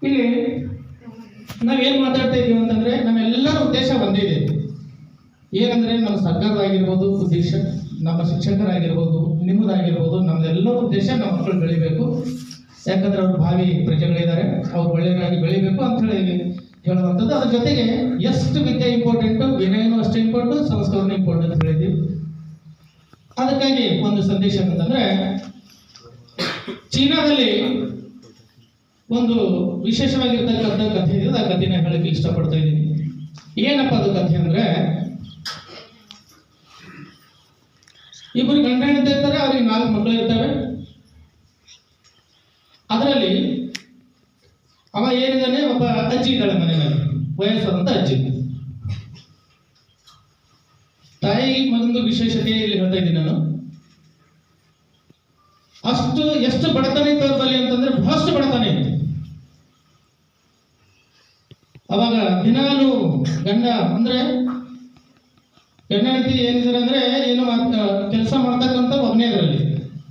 ಇಲ್ಲಿ ನಾವೇನ್ ಮಾತಾಡ್ತಾ ಇದೀವಿ ಅಂತಂದ್ರೆ ನಮ್ಮೆಲ್ಲರ ಉದ್ದೇಶ ಒಂದಿದೆ. ಏನಂದ್ರೆ ನಮ್ಮ ಸರ್ಕಾರದಾಗಿರ್ಬೋದು, ನಮ್ಮ ಶಿಕ್ಷಕರಾಗಿರ್ಬೋದು, ನಿಮ್ಮದಾಗಿರ್ಬೋದು, ನಮ್ದೆಲ್ಲರ ಉದ್ದೇಶ ನಮ್ಮ ಮಕ್ಕಳು ಬೆಳಿಬೇಕು. ಯಾಕಂದ್ರೆ ಅವ್ರು ಭಾವಿ ಪ್ರಜೆಗಳಿದ್ದಾರೆ, ಅವ್ರು ಒಳ್ಳೆಯದಾಗಿ ಬೆಳಿಬೇಕು ಅಂತ ಹೇಳಿ ಹೇಳುವಂಥದ್ದು. ಅದ್ರ ಜೊತೆಗೆ ಎಷ್ಟು ವಿದ್ಯೆ ಇಂಪಾರ್ಟೆಂಟು, ವಿನಯನೂ ಅಷ್ಟೇ ಇಂಪಾರ್ಟೆಂಟ್, ಸಂಸ್ಕಾರನೂ ಇಂಪಾರ್ಟೆಂಟ್ ಅಂತ ಹೇಳಿದ್ವಿ. ಅದಕ್ಕಾಗಿ ಒಂದು ಸಂದೇಶ ಅಂತಂದ್ರೆ, ಚೀನಾದಲ್ಲಿ ಒಂದು ವಿಶೇಷವಾಗಿರ್ತಕ್ಕಂಥ ಕಥೆ ಇದೆ. ಆ ಕಥೆನ ಹೇಳಕ್ಕೆ ಇಷ್ಟಪಡ್ತಾ ಇದ್ದೀನಿ. ಏನಪ್ಪ ಅದು ಕಥೆ ಅಂದ್ರೆ, ಇಬ್ಬರು ಗಂಡ ಹೆಂಡತಿ ಇರ್ತಾರೆ, ಅವ್ರಿಗೆ 4 ಮಕ್ಕಳು ಇರ್ತವೆ. ಅದರಲ್ಲಿ ಅವ ಏನಿದ್ದಾನೆ, ಒಬ್ಬ ಅಜ್ಜಿ ಇದ್ದಾಳೆ ಮನೆಯಲ್ಲಿ, ವಯಸ್ಸಾದಂತ ಅಜ್ಜಿ. ತಾಯಿ ಒಂದು ವಿಶೇಷತೆ ಇಲ್ಲಿ ಹೇಳ್ತಾ ಇದ್ದೀನಿ ನಾನು. ಎಷ್ಟು ಬಡತನ ಇತ್ತು ಅವ್ರ ಬಳಿ ಅಂತಂದ್ರೆ ಬಹಳಷ್ಟು ಬಡತನ ಇತ್ತು. ಅವಾಗ ದಿನಾಲು ಗಂಡ ಅಂದ್ರೆ ಗಂಡ ಹೆಂಡತಿ ಏನಿದ್ದಾರೆ ಅಂದ್ರೆ ಏನು ಕೆಲಸ ಮಾಡ್ತಕ್ಕಂಥ ಒಬ್ಬನೇ ಅದರಲ್ಲಿ,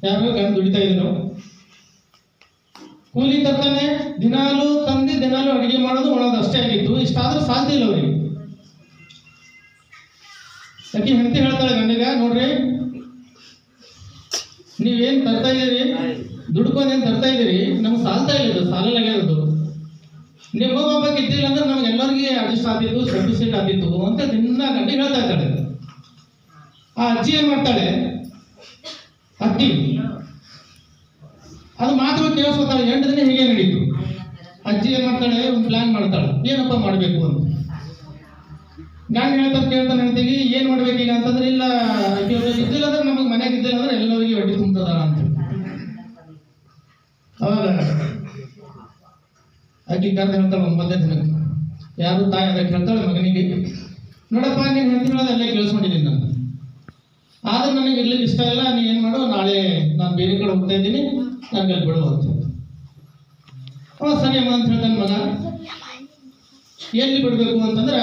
ಯಾರು ಗಂಡ ದುಡಿತಾ ಇದ್ರು, ಕೂಲಿ ತರ್ತಾನೆ, ದಿನಾಲು ತಂದು ದಿನಾಲು ಅಡಿಗೆ ಮಾಡೋದು ಮಾಡೋದು ಅಷ್ಟೇ ಆಗಿತ್ತು. ಇಷ್ಟಾದ್ರೂ ಸಾಧ್ಯ ಇಲ್ಲ ಅವ್ರಿಗೆ. ಯಾಕೆ ಹೆಂಡತಿ ಹೇಳ್ತಾಳೆ ಗಂಡಿಗ, ನೋಡ್ರಿ ನೀವೇನ್ ತರ್ತಾ ಇದೀರಿ, ದುಡ್ಕೊಂಡೇನ್ ತರ್ತಾ ಇದೀರಿ, ನಮ್ಗೆ ಸಾಲ್ತಾ ಇಲ್ಲ, ಸಾಲಲಾಗ್ಯಾರದು. ನಿಮ್ಮ ಒಬ್ಬ ಇದ್ದಿಲ್ಲ ಅಂದ್ರೆ ನಮ್ಗೆಲ್ಲರಿಗೆ ಅಡ್ಜಸ್ಟ್ ಆಗ್ತಿತ್ತು, ಸಬ್ಸಿಡಿ ಆಗ್ತಿತ್ತು ಅಂತ ದಿನ ಗಂಡಿಗೆ ಹೇಳ್ತಾ ಇದ್ದಾಳೆ. ಆ ಅಜ್ಜಿ ಏನ್ ಮಾಡ್ತಾಳೆ, ಅತ್ತಿ ಅದು ಮಾತು ಕೇಳಿಸ್ಕೊತಾಳೆ. 8 ದಿನ ಹೀಗೆ ನಡೀತು. ಅಜ್ಜಿ ಏನ್ ಮಾಡ್ತಾಳೆ, ಒಂದು ಪ್ಲಾನ್ ಮಾಡ್ತಾಳೆ, ಏನಪ್ಪ ಮಾಡ್ಬೇಕು ಅಂತ. ಗಂಡ ಹೇಳ್ತಾರೆ, ಕೇಳ್ತಾನೆ ಹೆಂಡತಿಗೆ, ಏನ್ ಮಾಡ್ಬೇಕೀಗ ಅಂತಂದ್ರೆ, ಇಲ್ಲ ಇದ್ದಿಲ್ಲ ಅಂದ್ರೆ ನಮಗೆ ಮನೆಗೆ ಇದ್ದಿಲ್ಲ ಅಂದ್ರೆ ಎಲ್ಲರಿಗೆ ಹೊಟ್ಟೆ ತುಂಬದ ಅಂತ. ಅವಾಗ ಅಜ್ಜಿ ಕರೆದು ಹೇಳ್ತಾಳೆ 9ನೇ ದಿನಕ್ಕೆ, ಯಾರು ತಾಯಿ ಅದಕ್ಕೆ ಹೇಳ್ತಾಳೆ ಮಗನಿಗೆ, ನೋಡಪ್ಪ ನೀನು ಹೇಳ್ತಿರೋದೆಲ್ಲ ಕೇಳಿಸ್ಕೊಂಡಿದ್ದೀನಿ ನಾನು, ಆದ್ರೆ ನನಗೆ ಇರ್ಲಿಕ್ಕೆ ಇಷ್ಟ ಇಲ್ಲ, ನೀ ಏನ್ ಮಾಡು, ನಾಳೆ ನಾನು ಬೇರೆ ಕಡೆ ಹೋಗ್ತಾ ಇದ್ದೀನಿ, ನನಗೆ ಅಲ್ಲಿ ಬಿಡು ಅಂತ. ಸರಿ ಅಮ್ಮ ಅಂತ ಹೇಳ್ತಾನೆ ಮಗ. ಎಲ್ಲಿ ಬಿಡ್ಬೇಕು ಅಂತಂದ್ರೆ,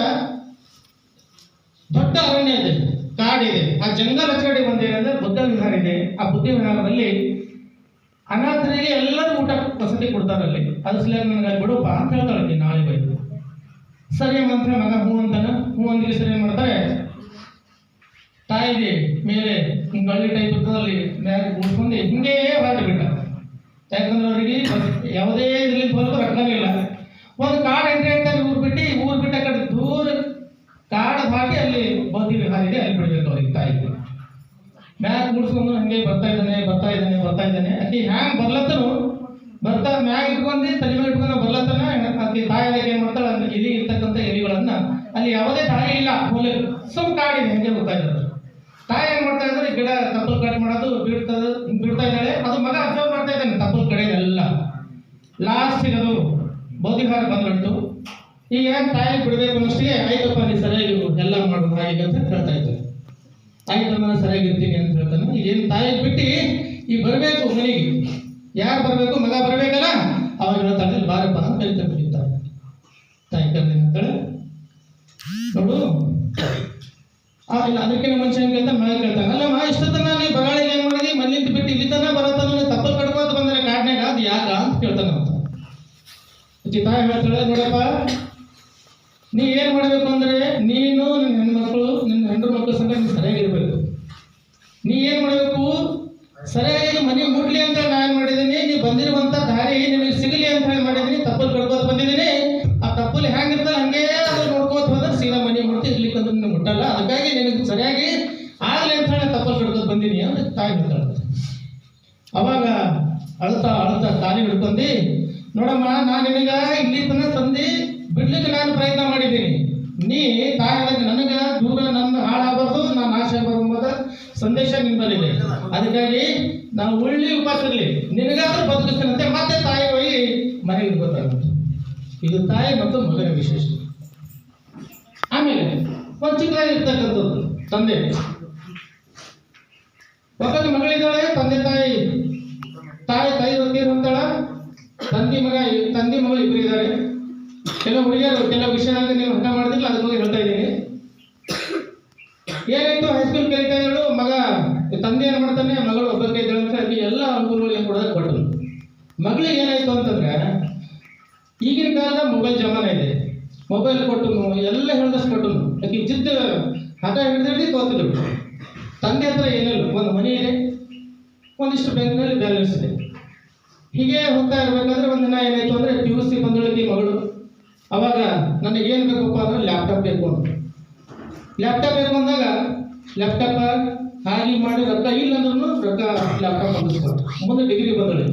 ದೊಡ್ಡ ಅರಣ್ಯ ಇದೆ, ಕಾಡಿದೆ. ಆ ಜಂಗಲ ಕಡೆ ಬಂದೇನಂದ್ರೆ ಬುದ್ಧ ವಿಹಾರ ಇದೆ. ಆ ಬುದ್ಧ ವಿಹಾರದಲ್ಲಿ ಅನಾಥರಿಗೆ ಎಲ್ಲರೂ ಊಟ ವಸತಿ ಕೊಡ್ತಾರಲ್ಲಿ. ಅದು ಸಲ ನನಗೆ ಬಿಡುಪ್ಪ ಅಂತ ಹೇಳ್ತಾಳೆ, ನಾಳೆ ಬೈದು. ಸರಿ ಅಮ್ಮ ಅಂತ ಮಗ ಹೂ ಅಂತಾನ. ಹೂ ಅಂದಿಗೆ ಸರಿ ಏನ್ ಮಾಡ್ತಾರೆ, ತಾಯಿಗೆ ಮೇಲೆ ಗಳ್ಳಿ ಟೈಪ್ ಇರ್ತದಲ್ಲಿ ಮ್ಯಾಗ ಕೂಡ್ಸ್ಕೊಂಡು ಹಿಂಗೇ ಹೊರಟು ಬಿಟ್ಟ. ಯಾಕಂದ್ರೆ ಅವರಿಗೆ ಯಾವುದೇ ಇದರಲ್ಲಿ ಬರೋದು ರೊಕ್ಕನೇ ಇಲ್ಲ. ಒಂದು ಕಾಡು ಎಂಟ್ರಿ ಆಗ್ತಾರೆ, ಊರು ಬಿಟ್ಟು ಆ ಕಡೆ ದೂರ ಕಾಡು ಹಾಕಿ ಅಲ್ಲಿ ಬೌದ್ಧ ವಿಹಾರ ಇದೆ, ಅಲ್ಲಿ ಬಿಡ್ಬೇಕು ಅವ್ರಿಗೆ. ತಾಯಿಗೆ ಮ್ಯಾಗ ಕೂಡ್ಸ್ಕೊಂಡು ಹಂಗೆ ಬರ್ತಾ ಇದ್ದಾನೆ. ಅಕ್ಕಿ ಹ್ಯಾಂಗ್ ಬರ್ಲತ್ತನು ಬರ್ತಾ ಮ್ಯಾಗ ಇಟ್ಕೊಂಡು ತಲೆ ಮೇಲೆ ಇಟ್ಕೊಂಡು ಬರ್ಲತ್ತನ. ಅಕ್ಕಿ ತಾಯಿ ಏನ್ ಮಾಡ್ತಾಳೆ, ಅಂದ್ರೆ ಇಲ್ಲಿ ಇರ್ತಕ್ಕಂಥ ಎಲಿಗಳನ್ನ, ಅಲ್ಲಿ ಯಾವುದೇ ದಾರಿ ಇಲ್ಲ, ಹೋಲಿ ಸುಮ್ ಕಾಡಿದೆ, ಹಂಗೆ ಬರ್ತಾ ಇದ್ದಾರೆ. ತಾಯಿ ಏನ್ ಮಾಡ್ತಾ ಇದ್ದಾರೆ, ಗಿಡ ತಪ್ಪಲ್ ಕಟ್ ಮಾಡೋದು ಬಿಡ್ತಾ ಇದ್ದಾಳೆ. ಅದು ಮಗ ಅಬ್ಸರ್ವ್ ಮಾಡ್ತಾ ಇದ್ದಾನೆ ತಪ್ಪಲ್ ಕಡೆ ಎಲ್ಲ. ಲಾಸ್ಟಿಗೆ ಅದು ಬೌದ್ಧಿಹಾರ ಬಂದ್ಬಿಡ್ತು. ಈಗ ಏನ್ ತಾಯಿ ಬಿಡ್ಬೇಕು ಅನ್ನೋಷ್ಟಿಗೆ, ಆಯ್ತಪ್ಪ ನೀ ಸರಿಯಾಗಿ ಎಲ್ಲ ಮಾಡೋದು ಹಾಗೆ ಅಂತ ಹೇಳ್ತಾ ಇದ್ದಾರೆ. ಆಯ್ತಮ್ಮ ನಾನು ಸರಿಯಾಗಿರ್ತೀನಿ ಅಂತ ಹೇಳ್ತಾನೆ. ಈಗೇನು ತಾಯಿ ಬಿಟ್ಟು ಈಗ ಬರಬೇಕು ಮನೆಗೆ, ಯಾರು ಬರಬೇಕು, ಮಗ ಬರಬೇಕಲ್ಲ. ಅವಾಗ ಹೇಳ್ತಾಳೆ, ಬಾರಪ್ಪ ಅಂತ ಕರಿತಾರೆ. ತಾಯಿ ಕರ್ಲಿ ಅಂತಾಳೆ. ನೋಡು ಇಲ್ಲ ಅದಕ್ಕಿಂತ ಮುಂಚೆ ಹೆಂಗ್ ಕೇಳ್ತಾನೆ, ಮಗ ಕೇಳ್ತಾನೆ, ಅಲ್ಲಮ್ಮ ಇಷ್ಟತನ ನೀ ಬಗಾಳಿಗೆ ಏನ್ ಮಾಡಿದಿ, ಮಲ್ಲಿಂದ ಬಿಟ್ಟು ಇಲ್ಲಿ ತನ ಬರತನ ತಪ್ಪಲ್ ಕಡ್ಕೋತ ಬಂದ್ರೆ ಕಾಡ್ನಾಗ, ಅದು ಯಾಕ ಅಂತ ಕೇಳ್ತಾನ ಅಂತ. ತಾಯಿ ಹೇಳ್ತಾಳೆ, ನೋಡಪ್ಪ ನೀ ಏನ್ ಮಾಡ್ಬೇಕು ಅಂದ್ರೆ, ನೀನು ನಿನ್ನ ಹೆಂಡ್ರು ಮಕ್ಕಳ ಸಂಗ ನೀನು ಸರಿಯಾಗಿರ್ಬೇಕು. ನೀ ಏನ್ ಮಾಡ್ಬೇಕು, ಸರಿಯಾಗಿ ಮನೆ ಮುಟ್ಲಿ ಅಂತ ನಾ ಏನ್ ಮಾಡಿದೀನಿ, ನೀ ಬಂದಿರುವಂತ ದಾರಿ ನಿನಗೆ ಸಿಗಲಿ ಅಂತ ಹೇಳಿ ಮಾಡಿದೀನಿ. ತಪ್ಪಲ್ ಕಡ್ಕೋತ ಬಂದಿದ್ದೀನಿ. ಆ ತಪ್ಪಲ್ ಹೆಂಗಿರ್ತಲ್ಲ ಹಂಗೆ ಅದು ನೋಡ್ಕೋತ ಬಂದ್ರೆ ಸೀದಾ ಮನೆ ಮುಟ್ಟಿ ಇರ್ಲಿಕ್ಕಂದ್ರೆ ನಿನ್ನ ಮುಟ್ಟಲ್ಲ. ಅದಕ್ಕಾಗಿ ನಿನಗೆ ಸರಿಯಾಗಿ ಆಗ್ಲಿ ಅಂತ ಹೇಳಿ ತಪ್ಪಲ್ ಕಡ್ಕೋತ ಬಂದೀನಿ ಅಂತ ತಾಯಿ ಹೇಳ್ತಾಳೆ. ಅವಾಗ ಅಳ್ತಾ ತಾಲಿ ಹಿಡ್ಕೊಂಡಿ, ನೋಡಮ್ಮ ನಾನು ನಿನಗ ಇಲ್ಲಿ ತನಕ ತಂದು ಬಿಡ್ಲಿಕ್ಕೆ ನಾನು ಪ್ರಯತ್ನ ಮಾಡಿದ್ದೀನಿ. ನೀ ತಾಯಿ ನನಗ ದೂರ ನನ್ನ ಹಾಳಾಗಬಾರ್ದು, ನಾನು ನಾಶ ಆಗಬಾರ್ದು ಸಂದೇಶ ನಿಮ್ಮಲ್ಲಿದೆ. ಅದಕ್ಕಾಗಿ ನಾವು ಒಳ್ಳೆ ಉಪವಾಸ ಇರಲಿ, ನಿನಗಾದ್ರೂ ಬದುಕಿಸ್ತೇನಂತೆ. ಮತ್ತೆ ತಾಯಿ ಹೋಗಿ ಮನೆಗೆ ಗೊತ್ತಾಗುತ್ತೆ. ಇದು ತಾಯಿ ಮತ್ತು ಮಗನ ವಿಶೇಷ. ಆಮೇಲೆ ಒಂದು ಚಿಕ್ಕದಾಗಿರ್ತಕ್ಕಂಥದ್ದು ತಂದೆ. ಒಬ್ಬನ ಮಗಳಿದ್ದಾಳೆ, ತಾಯಿ ತೀರ್ ಹೊಂತಾಳ. ತಂದೆ ಮಗಳು ಇಬ್ಬರು ಇದ್ದಾರೆ. ಕೆಲವು ಹುಡುಗಿಯರು ಕೆಲವು ವಿಷಯದಾಗ ನೀವು ಹಠ ಮಾಡಿದಿಲ್ಲ, ಅದ್ರ ಬಗ್ಗೆ ಹೇಳ್ತಾ ಇದ್ದೀನಿ. ಏನಾಯ್ತು, ಹೈಸ್ಕೂಲ್ ಕಲಿತಾ ಇದ್ದಳು. ಮಗ ತಂದೆ ಏನ್ ಮಾಡ್ತಾನೆ, ಮಗಳು ಒಬ್ಬಕ್ಕೆ ಇದ್ದಾಳೆ ಅಂತ ಎಲ್ಲ ಅನುಕೂಲಗಳು ಏನ್ ಕೊಡೋದಕ್ಕೆ ಕೊಟ್ಟರು. ಮಗಳಿಗೆ ಏನಾಯ್ತು ಅಂತಂದ್ರೆ ಈಗಿನ ಕಾಲದ ಮೊಬೈಲ್ ಜಮಾನ ಇದೆ. ಮೊಬೈಲ್ ಕೊಟ್ಟನು ಎಲ್ಲ ಹೇಳ್ದಷ್ಟು ಕೊಟ್ಟನು. ಯಾಕೆ ಜಿದ್ದು ಹಠ ಹಿಡಿದು ತೋತಿದ್ರು. ತಂದೆ ಹತ್ರ ಏನಿಲ್ಲ, ಒಂದು ಮನೆ ಇದೆ, ಒಂದಿಷ್ಟು ಬ್ಯಾಂಕ್ನಲ್ಲಿ ಬ್ಯಾಲೆನ್ಸ್ ಇದೆ. ಹೀಗೆ ಹೋಗ್ತಾ ಇರ್ಬೇಕಾದ್ರೆ ಒಂದಿನ ಏನಾಯ್ತು ಅಂದ್ರೆ PUC ಬಂದೊಳಗೆ ಮಗಳು. ಅವಾಗ ನನಗೇನು ಬೇಕಪ್ಪ ಅಂದ್ರೆ ಲ್ಯಾಪ್ಟಾಪ್ ಬೇಕು ಅಂತ. ಲ್ಯಾಪ್ಟಾಪ್ ಬೇಕು ಅಂದಾಗ ಲ್ಯಾಪ್ಟಾಪ್ ಹಾಗೆ ಮಾಡಿ ರೊಕ್ಕ ಇಲ್ಲ ಅಂದ್ರೂ ರೊಕ್ಕ ಲ್ಯಾಪ್ಟಾಪ್ ಅಂದಿಸ್ಕೊಂಡು ಮುಂದೆ ಡಿಗ್ರಿ ಬಂದಳು.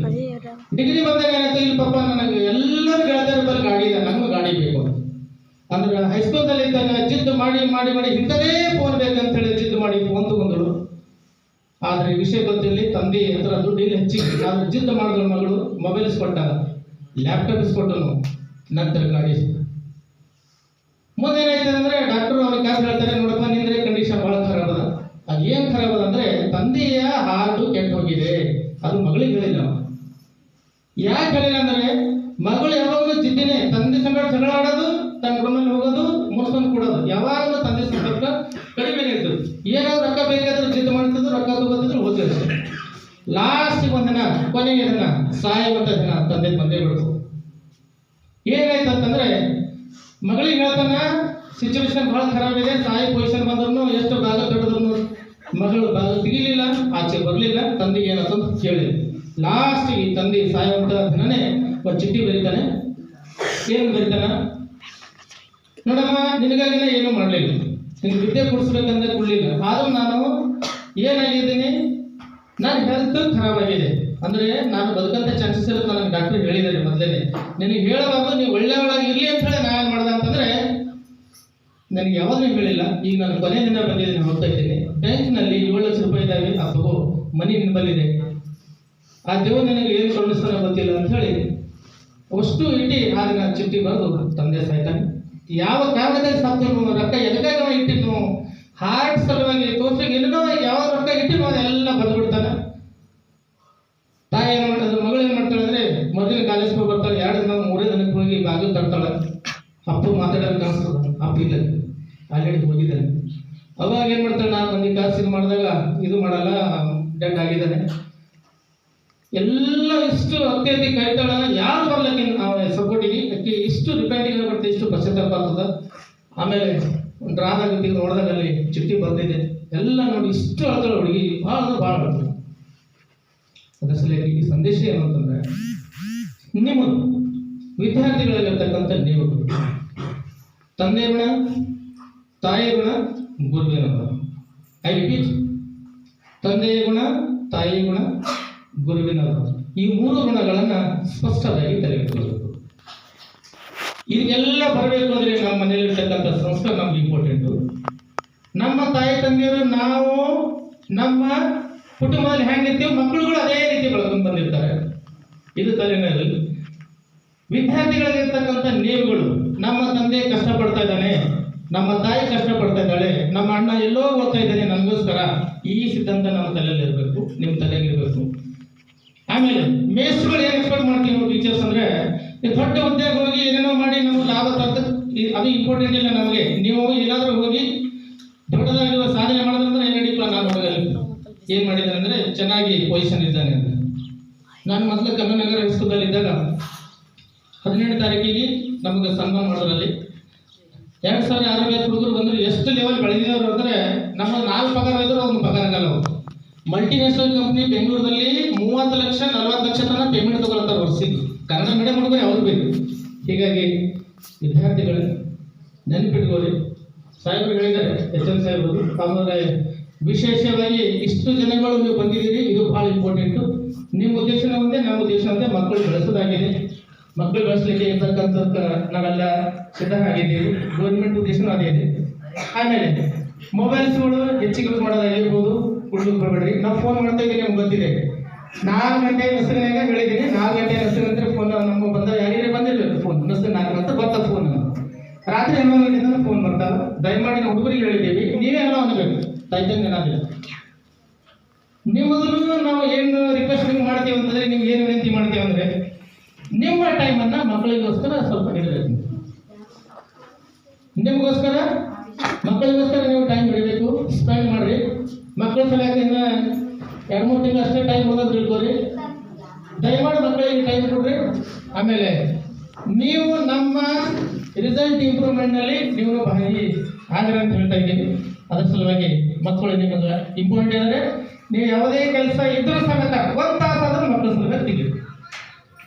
ಡಿಗ್ರಿ ಬಂದಾಗ ಏನಾಯ್ತು, ಇಲ್ಲಿ ಪಾಪ ನನಗೆ ಎಲ್ಲರೂ ಗೆಳತಿಯರ ಬಳಿ ಗಾಡಿ ಇದೆ, ನನಗೂ ಗಾಡಿ ಬೇಕು ಅಂದ್ರೆ ಹೈಸ್ಕೂಲ್ದಲ್ಲಿ ಇದ್ದಾಗ ಜಿದ್ದು ಮಾಡಿ ಮಾಡಿ ಮಾಡಿ ಇಂಥದೇ ಫೋನ್ ಬೇಕಂತ ಹೇಳಿ ಜಿದ್ದು ಮಾಡಿ ಫೋನ್ ತಗೊಂಡಳು. ಆದರೆ ವಿಷಯ ಗೊತ್ತಿರಲಿ, ತಂದೆ ಹತ್ರ ದುಡ್ಡು ಇಲ್ಲಿ ಹೆಚ್ಚಿಗೆ. ಆದ್ರೆ ಜಿದ್ದು ಮಾಡಿದಳು ಮಗಳು, ಮೊಬೈಲ್ ಇಸ್ಕೊಟ್ಟ, ಲ್ಯಾಪ್ಟಾಪ್ ಇಸ್ಕೊಟ್ಟನು, ನಂತರ ಗಾಡಿ. ಮುಂದೆ ಏನಾಯ್ತು ಅಂದ್ರೆ ಡಾಕ್ಟರ್ ಅವ್ರಿಗೆ ಕಾಸು ಹೇಳ್ತಾರೆ, ನೋಡಪ್ಪ ನಿಂದ್ರೆ ಕಂಡೀಷನ್ ಬಹಳ ಖರಾಬ್ ಅದ. ಅದು ಏನು ಖರಾಬ್ ಅದ ಅಂದ್ರೆ ತಂದೆಯ ಹಾರ್ಟು ಕೆಟ್ಟು ಹೋಗಿದೆ. ಅದು ಮಗಳಿಗೆ ಹೇಳಿಲ್ಲ. ಯಾಕೆ ಹೇಳಿಲ್ಲ ಅಂದ್ರೆ ಮಗಳು ಯಾವಾಗಲೂ ಜಿದ್ದಿನೇ, ತಂದೆ ಸಂಗಡ ಜಗಳ ಆಡೋದು, ತನ್ನ ರೂಮಲ್ಲಿ ಹೋಗೋದು, ಮುನ್ಸ್ಕೊಂಡು ಕೊಡೋದು, ಯಾವಾಗಲೂ ತಂದೆ ಸಂಪರ್ಕ ಕಡಿಮೆ ಇತ್ತು. ಏನಾದ್ರು ರೊಕ್ಕ ಬೇಕಾದ್ರೂ ಜಿದ್ದು ಮಾಡ್ತಿದ್ರು, ರೊಕ್ಕ ತಗೋತಿದ್ರು, ಓದಿದ್ರು. ಲಾಸ್ಟ್ ಒಂದಿನ ಕೊನೆಯ ದಿನ ಸಾಯುವಂತ ದಿನ ತಂದೆ ಬಂದೇ ಬಿಡ್ತು. ಏನಾಯ್ತು ಅಂತಂದ್ರೆ ಮಗಳಿಗೆ ಹೇಳ್ತಾನ, ಸಿಚುವೇಶನ್ ಬಹಳ ಖರಾಬ್ ಇದೆ, ಸಾಯಿ ಪೊಸಿಷನ್ ಬಂದ್ರು ಎಷ್ಟು ಭಾಗ ಕಟ್ಟಿದ್ರು ಮಗಳು ಭಾಗ ತೆಗಿಲಿಲ್ಲ, ಆಚೆ ಬರಲಿಲ್ಲ. ತಂದೆಗೆ ಏನಂತ ಕೇಳಿಲ್ಲ. ಲಾಸ್ಟ್ ಈ ತಂದೆ ಸಾಯುವಂತ ದಿನನೇ ಒಂದು ಚಿಟ್ಟಿ ಬರೀತಾನೆ. ಏನು ಬರೀತಾನ, ನೋಡಮ್ಮ ನಿನಗಾಗಿನೇ ಏನು ಮಾಡಲಿಲ್ಲ, ನಿನಗೆ ವಿದ್ಯೆ ಕೊಡಿಸ್ಬೇಕಂದ್ರೆ ಕೊಡಲಿಲ್ಲ, ಆದ್ರೂ ನಾನು ಏನಾಗಿದ್ದೀನಿ, ನನ್ನ ಹೆಲ್ತ್ ಖರಾಬ್ ಆಗಿದೆ, ಅಂದ್ರೆ ನಾನು ಬದುಕಂತ ಚಾನ್ಸಸ್ ಇರುತ್ತೆ ನನಗೆ ಡಾಕ್ಟರ್ ಹೇಳಿದ್ದಾರೆ ಮೊದಲೇ. ನಿನಗೆ ಹೇಳಬಾರ್ದು, ನೀವು ಒಳ್ಳೆಯವಳಾಗಿ ಇರಲಿ ಅಂತ ಹೇಳಿ ನಾನು ಮಾಡ್ದೆ ಅಂತಂದ್ರೆ ನನಗೆ ಯಾವಾಗಲೂ ಹೇಳಿಲ್ಲ. ಈಗ ನಾನು ಕೊನೆ ದಿನ ಬಂದಿದ್ದೀನಿ, ಹೋಗ್ತಾ ಇದ್ದೀನಿ, ಬ್ಯಾಂಕ್ನಲ್ಲಿ 7 ಲಕ್ಷ ರೂಪಾಯಿ ಇದ್ದಾವೆ, ಆ ತಗೋ, ಮನಿ ನಿನ್ನ ಬಲ್ಲಿದೆ, ಆ ದೇವ್ರು ನನಗೆ ಏನು ಕರುಣಿಸ್ತಾನೆ ಗೊತ್ತಿಲ್ಲ ಅಂತ ಹೇಳಿ ಅಷ್ಟು ಇಟ್ಟು ಆ ದಿನ ಚಿಟ್ಟಿ ಬರೆದು ತಂದೆ ಸಾಯ್ತಾನೆ. ಯಾವ ಕಾರಣದಲ್ಲಿ ಸತ್ತು, ರೊಕ್ಕ ಎದಕ್ಕಾಗ ಇಟ್ಟಿದ್ನು, ಹಾರ್ಟ್ ಸಲುವಾಗಿ ತೋರ್ಸಿಗೆ ಏನೋ ಯಾವ ರೊಕ್ಕ ಇಟ್ಟಿನೋ ಅದೆಲ್ಲ ಬಂದ್ಬಿಡ್ತಾನೆ. ತಾಯಿ ಏನು ಮಾಡ್ತಾರೆ, ಮಗಳು ಏನು ಮಾಡ್ತಾಳೆ ಅಂದ್ರೆ ಮೊದಲಿನ ಕಾಲೇಜ್ಗೆ ಹೋಗಿ ಬರ್ತಾಳೆ, 2 ದಿನ 3 ದಿನಕ್ಕೆ ಹೋಗಿ ಬಾಗಿಲು ತಡ್ತಾಳೆ. ಅಪ್ಪು ಮಾತಾಡೋದು ಕಾಣಿಸ್ತದ, ಅಪ್ಪ ಇಲ್ಲ ಆಲ್ರೆಡಿ ಹೋಗಿದ್ದಾನೆ. ಅವಾಗ ಏನು ಮಾಡ್ತಾಳೆ, ನಾನು ಒಂದು ಕಾಸು ಇದು ಮಾಡಿದಾಗ ಇದು ಮಾಡಲ್ಲ, ಡೆಡ್ ಆಗಿದ್ದಾನೆ. ಎಲ್ಲ ಇಷ್ಟು ಅತ್ಯಂತ ಕರಿತಾಳ, ಯಾರು ಬರ್ಲಕ್ಕೆ ಸಪೋರ್ಟಿಗೆ ಅಕ್ಕಿ ಇಷ್ಟು ಡಿಪೆಂಡಿಂಗ್ ಆಗ್ಬಿಡುತ್ತೆ, ಇಷ್ಟು ಪಶ್ಚಾತ್ತಾಪ ಆಗ್ತದ. ಆಮೇಲೆ ಒಂದು ರಾಧಾಗತಿ ನೋಡಿದಾಗ ಅಲ್ಲಿ ಚಿಟ್ಟಿ ಬಂದಿದೆ, ಎಲ್ಲ ನೋಡಿ ಇಷ್ಟು ಅಳ್ತಾಳೆ ಹುಡುಗಿ, ಭಾಳ ಅಂದ್ರೆ ಭಾಳ ಅಳ್ತಾಳೆ. ಅದರ ಸಲುವಾಗಿ ಈ ಸಂದೇಶ ಏನು ಅಂತಂದ್ರೆ, ನಿಮ್ಮ ವಿದ್ಯಾರ್ಥಿಗಳಲ್ಲಿರ್ತಕ್ಕಂಥ ನೀವು ತಂದೆ ಗುಣ, ತಾಯಿ ಗುಣ, ಗುರುವಿನ ಗುಣ. ಐ ರಿಪೀಟ್, ತಂದೆಯ ಗುಣ, ತಾಯಿ ಗುಣ, ಗುರುವಿನ ಗುಣ. ಈ 3 ಗುಣಗಳನ್ನು ಸ್ಪಷ್ಟವಾಗಿ ತಲೆಗಿಟ್ಟುಕೊಳ್ಳಬೇಕು. ಇದೆಲ್ಲ ಬರಬೇಕು ಅಂದ್ರೆ ನಮ್ಮ ಮನೆಯಲ್ಲಿರ್ತಕ್ಕಂಥ ಸಂಸ್ಕಾರ ನಮ್ಗೆ ಇಂಪಾರ್ಟೆಂಟು. ನಮ್ಮ ತಾಯಿ ತಂದೆಯರು, ನಾವು ನಮ್ಮ ಕುಟುಂಬದಲ್ಲಿ ಹೆಂಗಿರ್ತೀವಿ, ಮಕ್ಕಳುಗಳು ಅದೇ ರೀತಿ ಬೆಳ್ಕೊಂಡು ಬಂದಿರ್ತಾರೆ. ಇದು ತಲೆನಲ್ಲಿ. ವಿದ್ಯಾರ್ಥಿಗಳಿರ್ತಕ್ಕಂಥ ನೀವುಗಳು, ನಮ್ಮ ತಂದೆ ಕಷ್ಟಪಡ್ತಾ ಇದ್ದಾನೆ, ನಮ್ಮ ತಾಯಿ ಕಷ್ಟಪಡ್ತಾ ಇದ್ದಾಳೆ, ನಮ್ಮ ಅಣ್ಣ ಎಲ್ಲೋ ಓದ್ತಾ ಇದ್ದಾನೆ ನನಗೋಸ್ಕರ, ಈ ಸಿದ್ಧಾಂತ ನಮ್ಮ ತಲೆಯಲ್ಲಿ ಇರಬೇಕು, ನಿಮ್ಮ ತಲೆಗಿರ್ಬೇಕು. ಆಮೇಲೆ ಮೇಸ್ಟ್ರುಗಳು ಏನು ಎಕ್ಸ್ಪೆಕ್ಟ್ ಮಾಡ್ತೀವಿ ನಾವು ಟೀಚರ್ಸ್ ಅಂದ್ರೆ, ದೊಡ್ಡ ಉದ್ಯೋಗ ಹೋಗಿ ಏನೇನೋ ಮಾಡಿ ನಮಗೆ ಲಾಭ ತರ್ತ, ಅದು ಇಂಪಾರ್ಟೆಂಟ್ ಇಲ್ಲ ನಮಗೆ. ನೀವು ಏನಾದರೂ ಹೋಗಿ ದೊಡ್ಡದಾಗಿರುವ ಸಾಧನೆ ಮಾಡೋದಂದ್ರೆ ಏನು ನಡೀಪ್ಪ, ನಾನು ಹೋಗಲ್ಲ ಏನು ಮಾಡಿದ್ದಾರೆ ಅಂದರೆ ಚೆನ್ನಾಗಿ ಪೊಸಿಷನ್ ಇದ್ದಾನೆ ಅಂತ. ನಾನು ಮೊದಲು ಕನ್ನನಗರ ಹೈಸ್ಕೂಲಲ್ಲಿ ಇದ್ದಾಗ 17ನೇ ತಾರೀಕಿಗೆ ನಮಗೆ ಸನ್ಮಾನ ಮಾಡೋದ್ರಲ್ಲಿ 2600 ಹುಡುಗರು ಬಂದರು. ಎಷ್ಟು ಲೆವೆಲ್ ಬೆಳೆದಿದ್ದವರು ಅಂದರೆ ನಮ್ಮ 4 ಪಗಾರ ಇದ್ರು ಒಂದು ಪಗಾರ ಆಗಲ್ಲ. ಅವರು ಮಲ್ಟಿನ್ಯಾಷನಲ್ ಕಂಪ್ನಿ ಬೆಂಗಳೂರಲ್ಲಿ 30 ಲಕ್ಷ 40 ಲಕ್ಷ ತನಕ ಪೇಮೆಂಟ್ ತಗೊಳ್ತಾರೆ ವರ್ಷಕ್ಕೆ. ಕನ್ನಡ ಮೀಡಿಯಂ ಹುಡುಗರು ಅವ್ರು ಬೇಕು. ಹೀಗಾಗಿ ವಿದ್ಯಾರ್ಥಿಗಳು ನೆನಪಿಟ್ಕೊಳ್ಳಿ, ಸಾಹೇಬರು ಹೇಳಿದ್ದಾರೆ, HM ಸಾಹೇಬರು, ಆಮೇಲೆ ವಿಶೇಷವಾಗಿ ಇಷ್ಟು ಜನಗಳು ನೀವು ಬಂದಿದ್ದೀರಿ, ಇದು ಭಾಳ ಇಂಪಾರ್ಟೆಂಟು. ನಿಮ್ಮ ಉದ್ದೇಶನ ಒಂದೇ, ನಮ್ಮ ಉದ್ದೇಶ ಒಂದೇ, ಮಕ್ಕಳು ಬೆಳೆಸೋದಾಗಿದೆ. ಮಕ್ಕಳು ಬೆಳೆಸಲಿಕ್ಕೆ ಇರ್ತಕ್ಕಂಥ ನಾವೆಲ್ಲ ಸಿದ್ಧರಾಗಿದ್ದೀವಿ. ಗೌರ್ಮೆಂಟ್ ಉದ್ದೇಶನೂ ಅದೇ ಇದೆ. ಆಮೇಲೆ ಮೊಬೈಲ್ಸ್ಗಳು ಹೆಚ್ಚಿಗೆ ಯೂಸ್ ಮಾಡೋದಾಗಿರ್ಬೋದು, ಕುಡ್ಲಿಕ್ಕೆ ಬರಬೇಡ್ರಿ. ನಾವು ಫೋನ್ ಮಾಡ್ತಾ ಇದ್ದೀವಿ, ನಿಮ್ಗೆ ಗೊತ್ತಿದೆ. 4 ಗಂಟೆ ಹೆಸರಿನಾಗ ಹೇಳಿದ್ದೀನಿ, 4 ಗಂಟೆ ಹೆಸರು ಅಂದರೆ ಫೋನ್ ನಮ್ಗೆ ಬಂದ ಯಾರಿಗೆ ಬಂದಿರಬೇಕು, ಫೋನ್ ಅನ್ನಿಸ್ತು 4 ಗಂಟೆ ಬರ್ತದೆ ಫೋನ್. ರಾತ್ರಿ 11 ಗಂಟೆಯಿಂದ ಫೋನ್ ಬರ್ತಾವೆ. ದಯಮಾಡಿ ನಾವು ಹುಡುಗರಿಗೆ ಹೇಳಿದ್ದೀವಿ, ನೀವೇ ಎಲ್ಲ ಅನ್ನಬೇಕು, ತಾಯ್ತಂಗೆ ಏನಾದಿಲ್ಲ. ನೀವು ನಾವು ಏನು ರಿಕ್ವೆಸ್ಟ್ ಮಾಡ್ತೀವಿ ಅಂತಂದರೆ, ನಿಮ್ಗೆ ಏನು ವಿನಂತಿ ಮಾಡ್ತೀವಿ ಅಂದರೆ, ನಿಮ್ಮ ಟೈಮನ್ನು ಮಕ್ಕಳಿಗೋಸ್ಕರ ಸ್ವಲ್ಪ ಇಡಬೇಕು. ನಿಮಗೋಸ್ಕರ ಮಕ್ಕಳಿಗೋಸ್ಕರ ನೀವು ಟೈಮ್ ಇಡಬೇಕು, ಸ್ಪೆಂಡ್ ಮಾಡಿರಿ. ಮಕ್ಕಳ ಸಲುವಾಗಿ 2-3 ತಿಂಗಳು ಅಷ್ಟೇ ಟೈಮ್ ಹೋಗೋದು ತಿಳ್ಕೊರಿ. ದಯಮಾಡಿ ಮಕ್ಕಳಿಗೆ ಟೈಮ್ ಕೊಡ್ರಿ. ಆಮೇಲೆ ನೀವು ನಮ್ಮ ರಿಸಲ್ಟ್ ಇಂಪ್ರೂವ್ಮೆಂಟ್ನಲ್ಲಿ ನೀವು ಭಾಗಿ ಆಗ್ರಿ ಅಂತ ಹೇಳ್ತಾ ಇದ್ದೀನಿ. ಅದ್ರ ಸಲುವಾಗಿ ಮಕ್ಕಳು ನಿಮಗೆ ಇಂಪಾರ್ಟೆಂಟ್ ಅಂದರೆ ನೀವು ಯಾವುದೇ ಕೆಲಸ ಇದ್ರೂ ಸಮೇತ 1 ತಾಸಾದ್ರೂ ಮಕ್ಕಳ ಸಲುವಾಗಿ ತೆಗೀರಿ.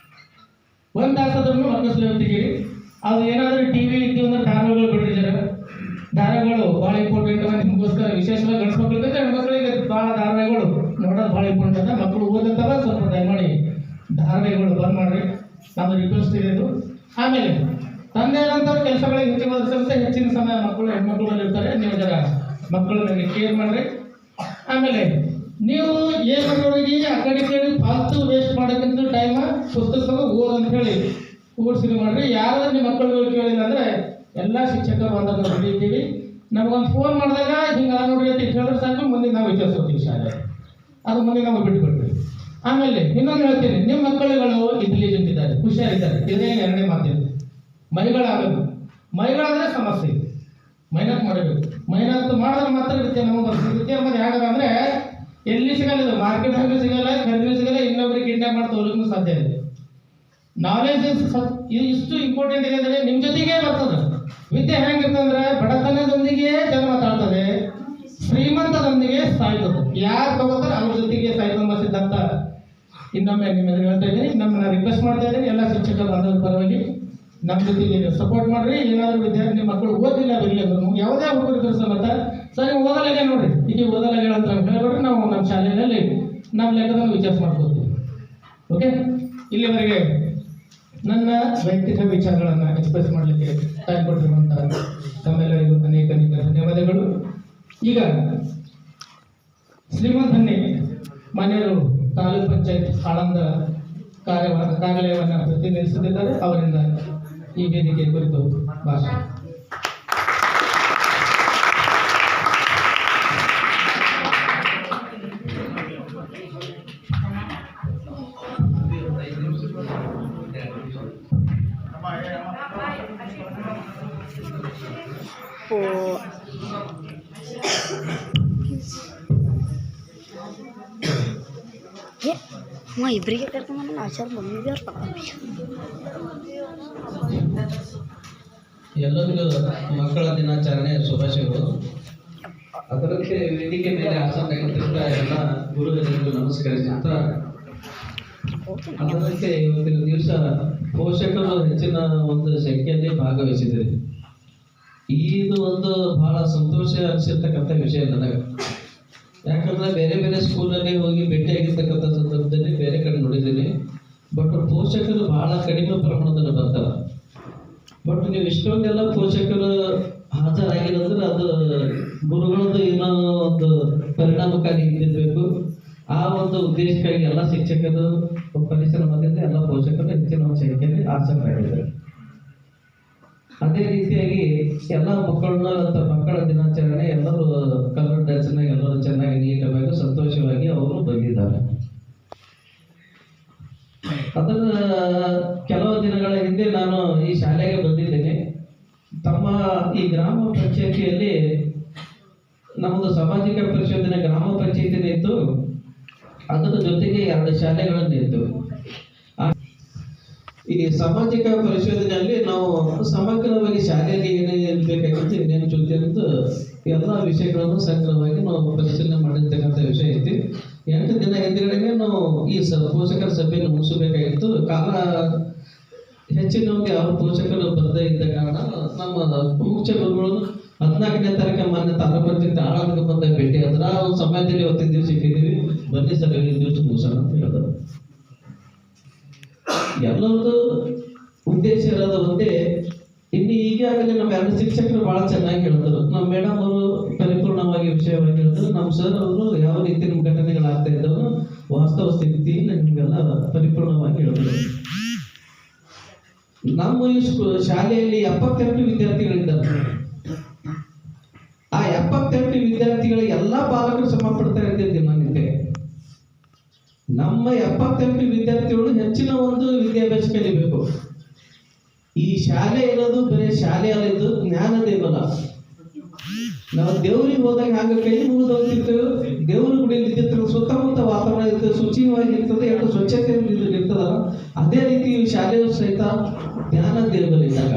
1 ತಾಸಾದ್ರೂ ಮಕ್ಕಳ ಸಲುವಾಗಿ ತೆಗೀರಿ. ಅದು ಏನಾದರೂ ಟಿ ವಿ ಇದ್ದೀವಿ ಅಂದ್ರೆ ಧಾರಾವಾಹಿಗಳು ಬಿಟ್ಟಿದ್ದಾರೆ. ಧಾರಾವಾಹಿಗಳು ಭಾಳ ಇಂಪಾರ್ಟೆಂಟ್. ನಿಮಗೋಸ್ಕರ ವಿಶೇಷವಾಗಿ ಗಂಡು ಮಕ್ಕಳಿಗೆ ಹೆಣ್ಮಕ್ಳಿಗೆ ಭಾಳ ಧಾರಾವಾಹಿಗಳು ನೋಡೋದು ಭಾಳ ಇಂಪಾರ್ಟೆಂಟ್ ಅದ. ಮಕ್ಕಳು ಓದುತ್ತವ, ಸ್ವಲ್ಪ ದಯಮಾಡಿ ಧಾರಾವಾಹಿಗಳು ಬಂದ್ ಮಾಡಿರಿ, ನಮ್ಮ ರಿಕ್ವೆಸ್ಟ್ ಇದೆ. ಆಮೇಲೆ ತಂದೆಯಾದಂಥವ್ರ ಕೆಲಸಗಳಿಗೆ ಹೆಚ್ಚಿನ ಸಮಯ ಮಕ್ಕಳು ಹೆಣ್ಮಕ್ಳು ಇರ್ತಾರೆ. ನೀವು ಜರ ಮಕ್ಕಳ ಮೇಲೆ ಕೇರ್ ಮಾಡಿರಿ. ಆಮೇಲೆ ನೀವು ಏನು ಮಾಡೋರಿಗೆ ಆ ಕಡೆ ಫಾಲ್ತು ವೇಸ್ಟ್ ಮಾಡೋಕ್ಕಿಂತ ಟೈಮ ಪುಸ್ತಕ ಓದ್ ಅಂತ ಹೇಳಿ ಕೂಡಿಸಿ ಮಾಡಿರಿ. ಯಾರಾದ್ರೂ ನಿಮ್ಮ ಮಕ್ಕಳು ಕೇಳಿಲ್ಲ ಅಂದರೆ ಎಲ್ಲ ಶಿಕ್ಷಕರು ಬಂದಾಗ ಹಿಡಿತೀವಿ. ನಮಗೊಂದು ಫೋನ್ ಮಾಡಿದಾಗ ಹಿಂಗೆ ನೋಡ್ರಿ ಅಂತ ಹೇಳಿದ್ರೆ ಸಾಕು, ಮುಂದೆ ನಾವು ವಿಚಾರಿಸ್ತೀವಿ ಶಾಲೆ. ಅದು ಮುಂದೆ ನಾವು ಬಿಟ್ಬಿಡ್ತೀವಿ. ಆಮೇಲೆ ಇನ್ನೊಂದು ಹೇಳ್ತೀನಿ, ನಿಮ್ಮ ಮಕ್ಕಳುಗಳು ಇಂಟೆಲಿಜೆಂಟ್ ಇದ್ದಾರೆ, ಹುಷಾರಿದ್ದಾರೆ. ಇದೇ 2ನೇ ಮಾತಿದೆ. ಮೈಗಳಾಗಬೇಕು. ಮೈಗಳಾದರೆ ಸಮಸ್ಯೆ ಇದೆ. ಮೈನತ್ ಮಾಡಬೇಕು. ಮೈನತ್ ಮಾಡಿದ್ರೆ ಮಾತ್ರ ವಿದ್ಯೆ ನಮಗೆ ಬರ್ತದೆ. ವಿದ್ಯೆ ಅನ್ನೋದು ಹೇಗದ ಅಂದರೆ ಎಲ್ಲಿ ಸಿಗಲ್ಲ, ಇದು ಮಾರ್ಕೆಟ್ನಾಗೂ ಸಿಗಲ್ಲ, ಖರೀದಿ ಸಿಗಲ್ಲ, ಇನ್ನೊಬ್ಬರಿಗೆ ಕಿಡ್ನಾಪ್ ಮಾಡಿ ತೋರಿಗೂ ಸಾಧ್ಯ ಇದೆ. ನಾಲೆಜ್ ಇದು ಇಷ್ಟು ಇಂಪಾರ್ಟೆಂಟ್ ಇದೆ ಅಂದರೆ ನಿಮ್ಮ ಜೊತೆಗೇ ಬರ್ತದೆ. ವಿದ್ಯೆ ಹೆಂಗಿರ್ತಂದ್ರೆ ಬಡತನದೊಂದಿಗೆ ಜನ್ಮ ತಾಳ್ತದೆ, ಶ್ರೀಮಂತದೊಂದಿಗೆ ಸಾಯ್ತದೆ. ಯಾರು ತಗೋತಾರೆ ಅವ್ರ ಜೊತೆಗೆ ಸಾಯ್ತಂಬ ಸಿದ್ಧಾಂತ ಇನ್ನೊಮ್ಮೆ ನಿಮ್ಮ ಎದುರು ಹೇಳ್ತಾ ಇದ್ದೀನಿ. ನಮ್ಮನ್ನ ರಿಕ್ವೆಸ್ಟ್ ಮಾಡ್ತಾ ಇದ್ದೀನಿ, ಎಲ್ಲ ಶಿಕ್ಷಕರು ಬಂದವ್ರ ಪರವಾಗಿ ನಮ್ಮ ಜೊತೆಗೆ ಸಪೋರ್ಟ್ ಮಾಡ್ರಿ. ಏನಾದರೂ ವಿದ್ಯಾರ್ಥಿ ಮಕ್ಕಳು ಓದಿಲ್ಲ ಬರಲಿ ಅಂದ್ರೆ ನಮ್ಗೆ ಯಾವುದೇ ಹುಡುಗರು ಸಮೇತ ಸರಿ ಓದಲಾಗೆ ನೋಡ್ರಿ, ಈಗ ಓದಲಾಗೆ ಅಂತ ಹೇಳ್ಬಿಟ್ರೆ ನಾವು ನಮ್ಮ ಶಾಲೆಯಲ್ಲಿ ನಮ್ಮ ಲೆಕ್ಕದಲ್ಲಿ ವಿಚಾರ ಮಾಡ್ಕೊತೀವಿ. ಓಕೆ, ಇಲ್ಲಿವರೆಗೆ ನನ್ನ ವೈಯಕ್ತಿಕ ವಿಚಾರಗಳನ್ನು ಎಕ್ಸ್ಪ್ರೆಸ್ ಮಾಡಲಿಕ್ಕೆ ಟೈಮ್ ಕೊಟ್ಟಿರುವಂಥ ತಮ್ಮೆಲ್ಲರಿಗೂ ಅನೇಕ ಧನ್ಯವಾದಗಳು. ಈಗ ಶ್ರೀಮಂತನ್ನೇ ಮನೆಯವರು ತಾಲೂಕು ಪಂಚಾಯತ್ ಆಳಂದ ಕಾರ್ಯಾಲಯವನ್ನು ಪ್ರತಿನಿಧಿಸುತ್ತಿದ್ದಾರೆ. ಅವರಿಂದ ಈ ವೇದಿಕೆ ಕುರಿತು ಭಾಷಣ. ಇಬ್ಬರಿಗೆ ಕರ್ಕೊಂಡು ಆಚಾರ ಬಂದಿದ್ದಾರೆ. ಎಲ್ಲರಿಗೂ ಮಕ್ಕಳ ದಿನಾಚರಣೆ ಶುಭಾಶಯಗಳು. ಅದರಂತೆ ವೇದಿಕೆ ಮೇಲೆ ಆಸನರಾಗಿರ್ತಕ್ಕ ಎಲ್ಲ ಗುರುಗಳಿಗೂ ನಮಸ್ಕರಿಸುತ್ತಾ, ಅದರಂತೆ ಇವತ್ತಿನ ದಿವಸ ಪೋಷಕರು ಹೆಚ್ಚಿನ ಒಂದು ಸಂಖ್ಯೆಯಲ್ಲಿ ಭಾಗವಹಿಸಿದ್ದಾರೆ. ಇದು ಒಂದು ಬಹಳ ಸಂತೋಷ ಅನಿಸಿರ್ತಕ್ಕಂಥ ವಿಷಯ ನನಗೆ. ಯಾಕಂದ್ರೆ ಬೇರೆ ಬೇರೆ ಸ್ಕೂಲಲ್ಲಿ ಹೋಗಿ ಭೇಟಿಯಾಗಿರ್ತಕ್ಕಂಥ ಸಂದರ್ಭದಲ್ಲಿ ಬೇರೆ ಕಡೆ ನೋಡಿದ್ದೀನಿ. ಬಟ್ ಪೋಷಕರು ಬಹಳ ಕಡಿಮೆ ಪ್ರಮಾಣದಲ್ಲಿ ಬರ್ತಾರೆ. ಬಟ್ ನೀವು ಇಷ್ಟೊಂದೆಲ್ಲ ಪೋಷಕರು ಹಾಜರಾಗಿರೋದ್ರೆ ಅದು ಗುರುಗಳದ್ದು ಏನೋ ಒಂದು ಪರಿಣಾಮಕಾರಿ ಇದ್ದಿರಬೇಕು. ಆ ಒಂದು ಉದ್ದೇಶಕ್ಕಾಗಿ ಎಲ್ಲ ಶಿಕ್ಷಕರು ಪರಿಶ್ರಮದಿಂದ ಎಲ್ಲ ಪೋಷಕರು ಹೆಚ್ಚಿನ ಸಂಖ್ಯೆಯಲ್ಲಿ ಆಸಕ್ತರಾಗಿದ್ದಾರೆ. ಅದೇ ರೀತಿಯಾಗಿ ಎಲ್ಲ ಮಕ್ಕಳ ದಿನಾಚರಣೆ ಎಲ್ಲರೂ ಕಲರ್ ಡ್ರೆಸ್ನಾಗ ಎಲ್ಲರೂ ಚೆನ್ನಾಗಿ ನೀಟವಾಗಿ ಸಂತೋಷವಾಗಿ ಅವರು ಬಂದಿದ್ದಾರೆ. ಅದನ್ನ ಕೆಲವು ದಿನಗಳ ಹಿಂದೆ ನಾನು ಈ ಶಾಲೆಗೆ ಬಂದಿದ್ದೇನೆ. ತಮ್ಮ ಈ ಗ್ರಾಮ ಪಂಚಾಯತಿಯಲ್ಲಿ ನಮ್ಮದು ಸಾಮಾಜಿಕ ಪರಿಶೋಧನೆ ಗ್ರಾಮ ಪಂಚಾಯತಿನೇ ಇತ್ತು, ಅದರ ಜೊತೆಗೆ 2 ಶಾಲೆಗಳನ್ನಿತ್ತು. ಈ ಸಾಮಾಜಿಕ ಪರಿಶೋಧನೆಯಲ್ಲಿ ನಾವು ಸಮಗ್ರವಾಗಿ ಶಾಲೆಯಲ್ಲಿ ಏನೇನು ಬೇಕಾಗಿತ್ತು ಏನೇನು ಜೊತೆ ಅಂತ ಎಲ್ಲ ವಿಷಯಗಳನ್ನು ಸಂಗ್ರಹವಾಗಿ ನಾವು ಪರಿಶೀಲನೆ ಮಾಡಿರ್ತಕ್ಕಂಥ ವಿಷಯ ಐತಿ. 8 ದಿನ ಹಿಂದಿನಡೆಗೆ ನಾವು ಈ ಪೋಷಕರ ಸಭೆಯನ್ನು ಮುಗಿಸಬೇಕಾಗಿತ್ತು. ಕಾಲ ಹೆಚ್ಚಿನವಾಗಿ ಅವ್ರ ಪೋಷಕರು ಬರದೇ ಇದ್ದ ಕಾರಣ ನಮ್ಮ ಮುಖ್ಯ ಗುರುಗಳು 14ನೇ ತಾರೀಕು ಮೊನ್ನೆ ತಾಲೂಕು ಪಂಚಾಯತ್ ಆಳಂದಕ್ಕೆ ಬಂದ ಭೇಟಿ ಅದರ ಒಂದು ಸಮಯದಲ್ಲಿ 10 ದಿವಸ ಇಟ್ಟಿದ್ದೀವಿ, ಬನ್ನಿ ಸರ್ 5 ದಿವಸ ಮುಗಿಸೋಣ ಅಂತ ಹೇಳಿದ್ರು. ಎಲ್ಲರದ್ದು ಉದ್ದೇಶ ಇರೋದು ಒಂದೇ. ಇನ್ನು ಈಗಾಗಲೇ ನಮ್ಮ 2 ಶಿಕ್ಷಕರು ಬಹಳ ಚೆನ್ನಾಗಿ ಹೇಳಿದ್ರು. ನಮ್ಮ ಮೇಡಮ್ ಅವರು ಪರಿಪೂರ್ಣವಾಗಿ ವಿಷಯವಾಗಿ ಹೇಳಿದ್ರು. ನಮ್ಮ ಸರ್ ಅವರು ಯಾವ ರೀತಿ ನಮ್ಮ ಘಟನೆಗಳಾಗ್ತಾ ಇದ್ದವು ವಾಸ್ತವ ಸ್ಥಿತಿಯಿಂದ ನಿಮಗೆಲ್ಲ ಪರಿಪೂರ್ಣವಾಗಿ ಹೇಳಿದ್ರು. ನಮ್ಮ ಈ ಶಾಲೆಯಲ್ಲಿ 78 ವಿದ್ಯಾರ್ಥಿಗಳಿದ್ದಾರೆ. ಆ 78 ವಿದ್ಯಾರ್ಥಿಗಳು ಎಲ್ಲ ಪಾಲಕರು ಶ್ರಮ ಪಡ್ತಾ ಇದ್ದಿದ್ದು ಮಾನ್ಯತೆ. ನಮ್ಮ 78 ವಿದ್ಯಾರ್ಥಿಗಳು ಹೆಚ್ಚಿನ ಒಂದು ವಿದ್ಯಾಭ್ಯಾಸ ಕಲಿಬೇಕು. ಈ ಶಾಲೆ ಇರೋದು ಬರೀ ಶಾಲೆ ಅಲ್ಲಿದ್ದು ಜ್ಞಾನ ದೇವಲ್ಲ. ನಾವು ದೇವ್ರಿಗೆ ಹೋದಾಗ ಹಾಗೆ ಕೈ ಮುಗಿದು ಹೋಗ್ತಿರ್ತೇವೆ. ದೇವ್ರ ಗುಡಿಯಲ್ಲಿ ಇದ್ದಿರ್ತದೆ, ಸುತ್ತಮುತ್ತ ವಾತಾವರಣ ಇರ್ತದೆ, ಶುಚಿಯಾಗಿ ಇರ್ತದೆ, ಎಷ್ಟು ಸ್ವಚ್ಛತೆ ಇರ್ತದೆ. ಸಹಿತ ಜ್ಞಾನ ದೇವರಿದ್ದಾಗ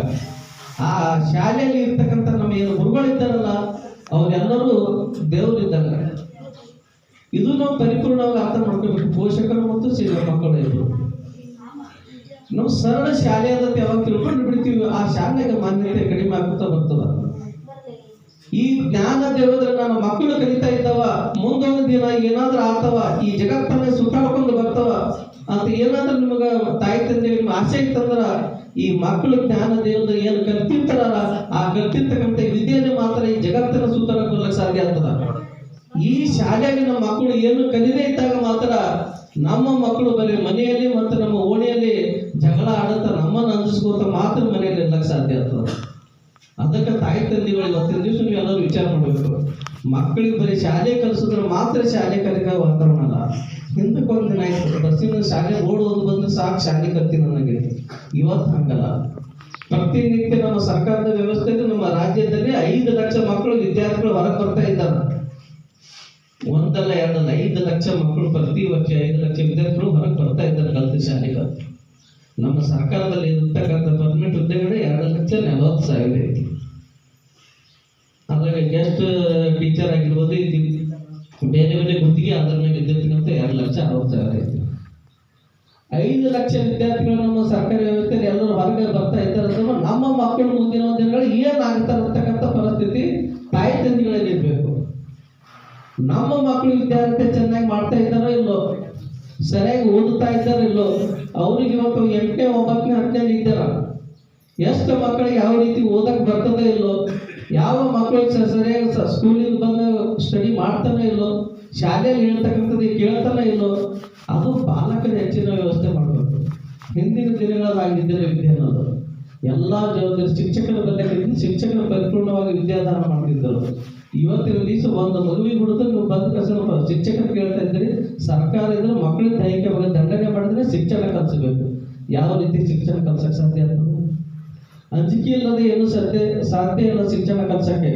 ಆ ಶಾಲೆಯಲ್ಲಿ ಇರ್ತಕ್ಕಂಥ ನಮ್ಮ ಏನು ಗುರುಗಳಿದ್ದಾರಲ್ಲ ಅವರೆಲ್ಲರೂ ದೇವರಿದ್ದಾಗ. ಇದು ನಾವು ಪರಿಪೂರ್ಣವಾಗಿ ಅರ್ಥ ಮಾಡ್ಕೋಬೇಕು. ಪೋಷಕರು ಮತ್ತು ಮಕ್ಕಳು ಇದ್ರು ನಾವು ಸರಳ ಶಾಲೆ ಅಂತ ಯಾವಾಗ ತಿಳ್ಕೊಂಡು ಬಿಡ್ತೀವಿ, ಆ ಶಾಲೆಗೆ ಮಾನ್ಯತೆ ಕಡಿಮೆ ಆಗ್ತಾ ಬರ್ತದ. ಈ ಜ್ಞಾನ ದೇವದ್ರ ನಮ್ಮ ಮಕ್ಕಳು ಕಲಿತಾ ಇದ್ದಾವ, ಮುಂದೊಂದು ದಿನ ಏನಾದ್ರೂ ಆಗ್ತಾವ, ಈ ಜಗತ್ತನ್ನೇ ಸುತ್ತಾಡ್ಕೊಂಡು ಬರ್ತಾವ ಅಂತ ಏನಾದ್ರೂ ನಿಮಗ ತಾಯಿ ತಂದೆ ನಿಮ್ಮ ಆಸೆ ಇತ್ತಂದ್ರ ಈ ಮಕ್ಕಳು ಜ್ಞಾನ ದೇವದ ಏನು ಕಲ್ತಿರ್ತಾರಲ್ಲ ಆ ಕಲ್ತಿರ್ತಕ್ಕಂಥ ವಿದ್ಯೆಯನ್ನು ಮಾತ್ರ ಈ ಜಗತ್ತನ್ನ ಸುತ್ತಾಡಕೊಳ್ಳಕ್ ಸಾಧ್ಯ ಆಗ್ತದ. ಈ ಶಾಲೆಗೆ ನಮ್ಮ ಮಕ್ಕಳು ಏನು ಕಲಿದೇ ಇದ್ದಾಗ ಮಾತ್ರ ನಮ್ಮ ಮಕ್ಕಳು ಬರೀ ಮನೆಯಲ್ಲಿ ಮತ್ತು ನಮ್ಮ ಓಣಿಯಲ್ಲಿ ಜಗಳ ಆಡುತ್ತಾ ನಮ್ಮನ್ನು ಅಂಜಿಸ್ಕೋತ ಮಾತ್ರ ಮನೆಯಲ್ಲಿ ಇರ್ಲಕ್ಕೆ ಸಾಧ್ಯ ಆಗ್ತದೆ. ಅದಕ್ಕೆ ತಾಯಿ ತಂದೆಗಳು ಇವತ್ತಿನ ದಿವಸ ನೀವು ಎಲ್ಲರೂ ವಿಚಾರ ಮಾಡಬೇಕು. ಮಕ್ಕಳಿಗೆ ಬರೀ ಶಾಲೆ ಕಲಿಸಿದ್ರೆ ಮಾತ್ರ ಶಾಲೆ ಕಲಿಕೋ ವಾತಾವರಣ ಅಲ್ಲ. ಹಿಂದಕ್ಕೊಂದು ದಿನ ಆಯ್ತು ಬಸ್ಸಿನ ಶಾಲೆ ಓಡೋದು ಬಂದು ಸಾಕು ಶಾಲೆ ಕಲ್ತೀನಿ ನನಗೆ. ಇವತ್ತು ಹಂಗಲ್ಲ. ಪ್ರತಿನಿತ್ಯ ನಮ್ಮ ಸರ್ಕಾರದ ವ್ಯವಸ್ಥೆಯಲ್ಲಿ ನಮ್ಮ ರಾಜ್ಯದಲ್ಲಿ 5 ಲಕ್ಷ ಮಕ್ಕಳು ವಿದ್ಯಾರ್ಥಿಗಳು ಹೊರಗೆ ಬರ್ತಾ ಇದ್ದಾರೆ. ಒಂದಲ್ಲ ಎರಡಲ್ಲ 5 ಲಕ್ಷ ಮಕ್ಕಳು ಪ್ರತಿ ವರ್ಷ 5 ಲಕ್ಷ ವಿದ್ಯಾರ್ಥಿಗಳು ಹೊರಗೆ ಬರ್ತಾ ಇದ್ದಾರೆ ಕಲಿತ ಶಾಲೆಗೆ. ನಮ್ಮ ಸರ್ಕಾರದಲ್ಲಿ ಇರತಕ್ಕಂಥ ಪರ್ಮನೆಂಟ್ ಹುದ್ದೆಗಳು 2,40,000 ಐತಿ. ಅದ್ರಾಗ ಗೆಸ್ಟ್ ಟೀಚರ್ ಆಗಿರ್ಬೋದು, ಬೇರೆ ಬೇರೆ ಗುತ್ತಿಗೆ ಅದರ ಮೇಲೆ ಇದ್ದಿರ್ತಕ್ಕಂಥ 2,60,000 ಐತಿ. 5 ಲಕ್ಷ ವಿದ್ಯಾರ್ಥಿಗಳು ನಮ್ಮ ಸರ್ಕಾರಿ ವ್ಯವಸ್ಥೆಯಲ್ಲಿ ಎಲ್ಲರೂ ಹೊರಗೆ ಬರ್ತಾ ಇದ್ದಾರೆ. ನಮ್ಮ ಮಕ್ಕಳು ಮುಂದಿನ ದಿನಗಳು ಏನಾಗ್ತಾರೆ ಅಂತಕ್ಕಂಥ ಪರಿಸ್ಥಿತಿ ತಾಯಿ ತಂದೆಗಳಲ್ಲಿ ಇರಬೇಕು. ನಮ್ಮ ಮಕ್ಕಳು ವಿದ್ಯಾರ್ಥಿ ಚೆನ್ನಾಗಿ ಮಾಡ್ತಾ ಇದ್ದಾರೋ ಇಲ್ಲೋ, ಸರಿಯಾಗಿ ಓದುತ್ತಾ ಇದ್ದಾರೋ ಇಲ್ಲೋ, ಅವ್ರಿಗೆ ಇವತ್ತು 8ನೇ 9ನೇ 10ನೇ ಇದ್ದಾರ. ಎಷ್ಟು ಮಕ್ಕಳಿಗೆ ಯಾವ ರೀತಿ ಓದಕ್ ಬರ್ತದೆ ಇಲ್ಲೋ, ಯಾವ ಮಕ್ಕಳಿಗೆ ಸರಿಯಾಗಿ ಸ್ಕೂಲಿಗೆ ಬಂದು ಸ್ಟಡಿ ಮಾಡ್ತಾನೆ ಇಲ್ಲೋ, ಶಾಲೆಯಲ್ಲಿ ಹೇಳ್ತಕ್ಕಂಥದ್ದು ಕೇಳ್ತಾನೆ ಇಲ್ಲೋ, ಅದು ಪಾಲಕರ ಹೆಚ್ಚಿನ ವ್ಯವಸ್ಥೆ ಮಾಡಬೇಕು. ಹಿಂದಿನ ದಿನಗಳಾಗಿದ್ದರೆ ವಿದ್ಯೆ ಅನ್ನೋದು ಎಲ್ಲ ಜವಾಬ್ದಾರಿ ಶಿಕ್ಷಕರ ಬದಲಿಗೆ ಶಿಕ್ಷಕರು ಪರಿಪೂರ್ಣವಾಗಿ ವಿದ್ಯಾದಾನ ಮಾಡ್ತಿದ್ದರು. ಇವತ್ತಿನ ದಿವಸ ಒಂದು ಮಗುವಿಗೆ ಬಿಡುತ್ತೆ ನೀವು ಬಂದ ಕಸ ಶಿಕ್ಷಕರು ಕೇಳ್ತಾ ಇದ್ದೀರಿ. ಸರ್ಕಾರ ಇದ್ರೆ ಮಕ್ಕಳಿಗೆ ದೈಹಿಕವಾಗಿ ದಂಡನೆ ಮಾಡಿದ್ರೆ ಶಿಕ್ಷಣ ಕಲಿಸಬೇಕು. ಯಾವ ರೀತಿ ಶಿಕ್ಷಣ ಕಲ್ಸಕ್ಕೆ ಸಾಧ್ಯ ಆಗ್ತದೆ? ಅಂಜಿಕೆ ಇಲ್ಲದೆ ಏನು ಸಾಧ್ಯ ಇಲ್ಲ ಶಿಕ್ಷಣ ಕಲ್ಸಕ್ಕೆ.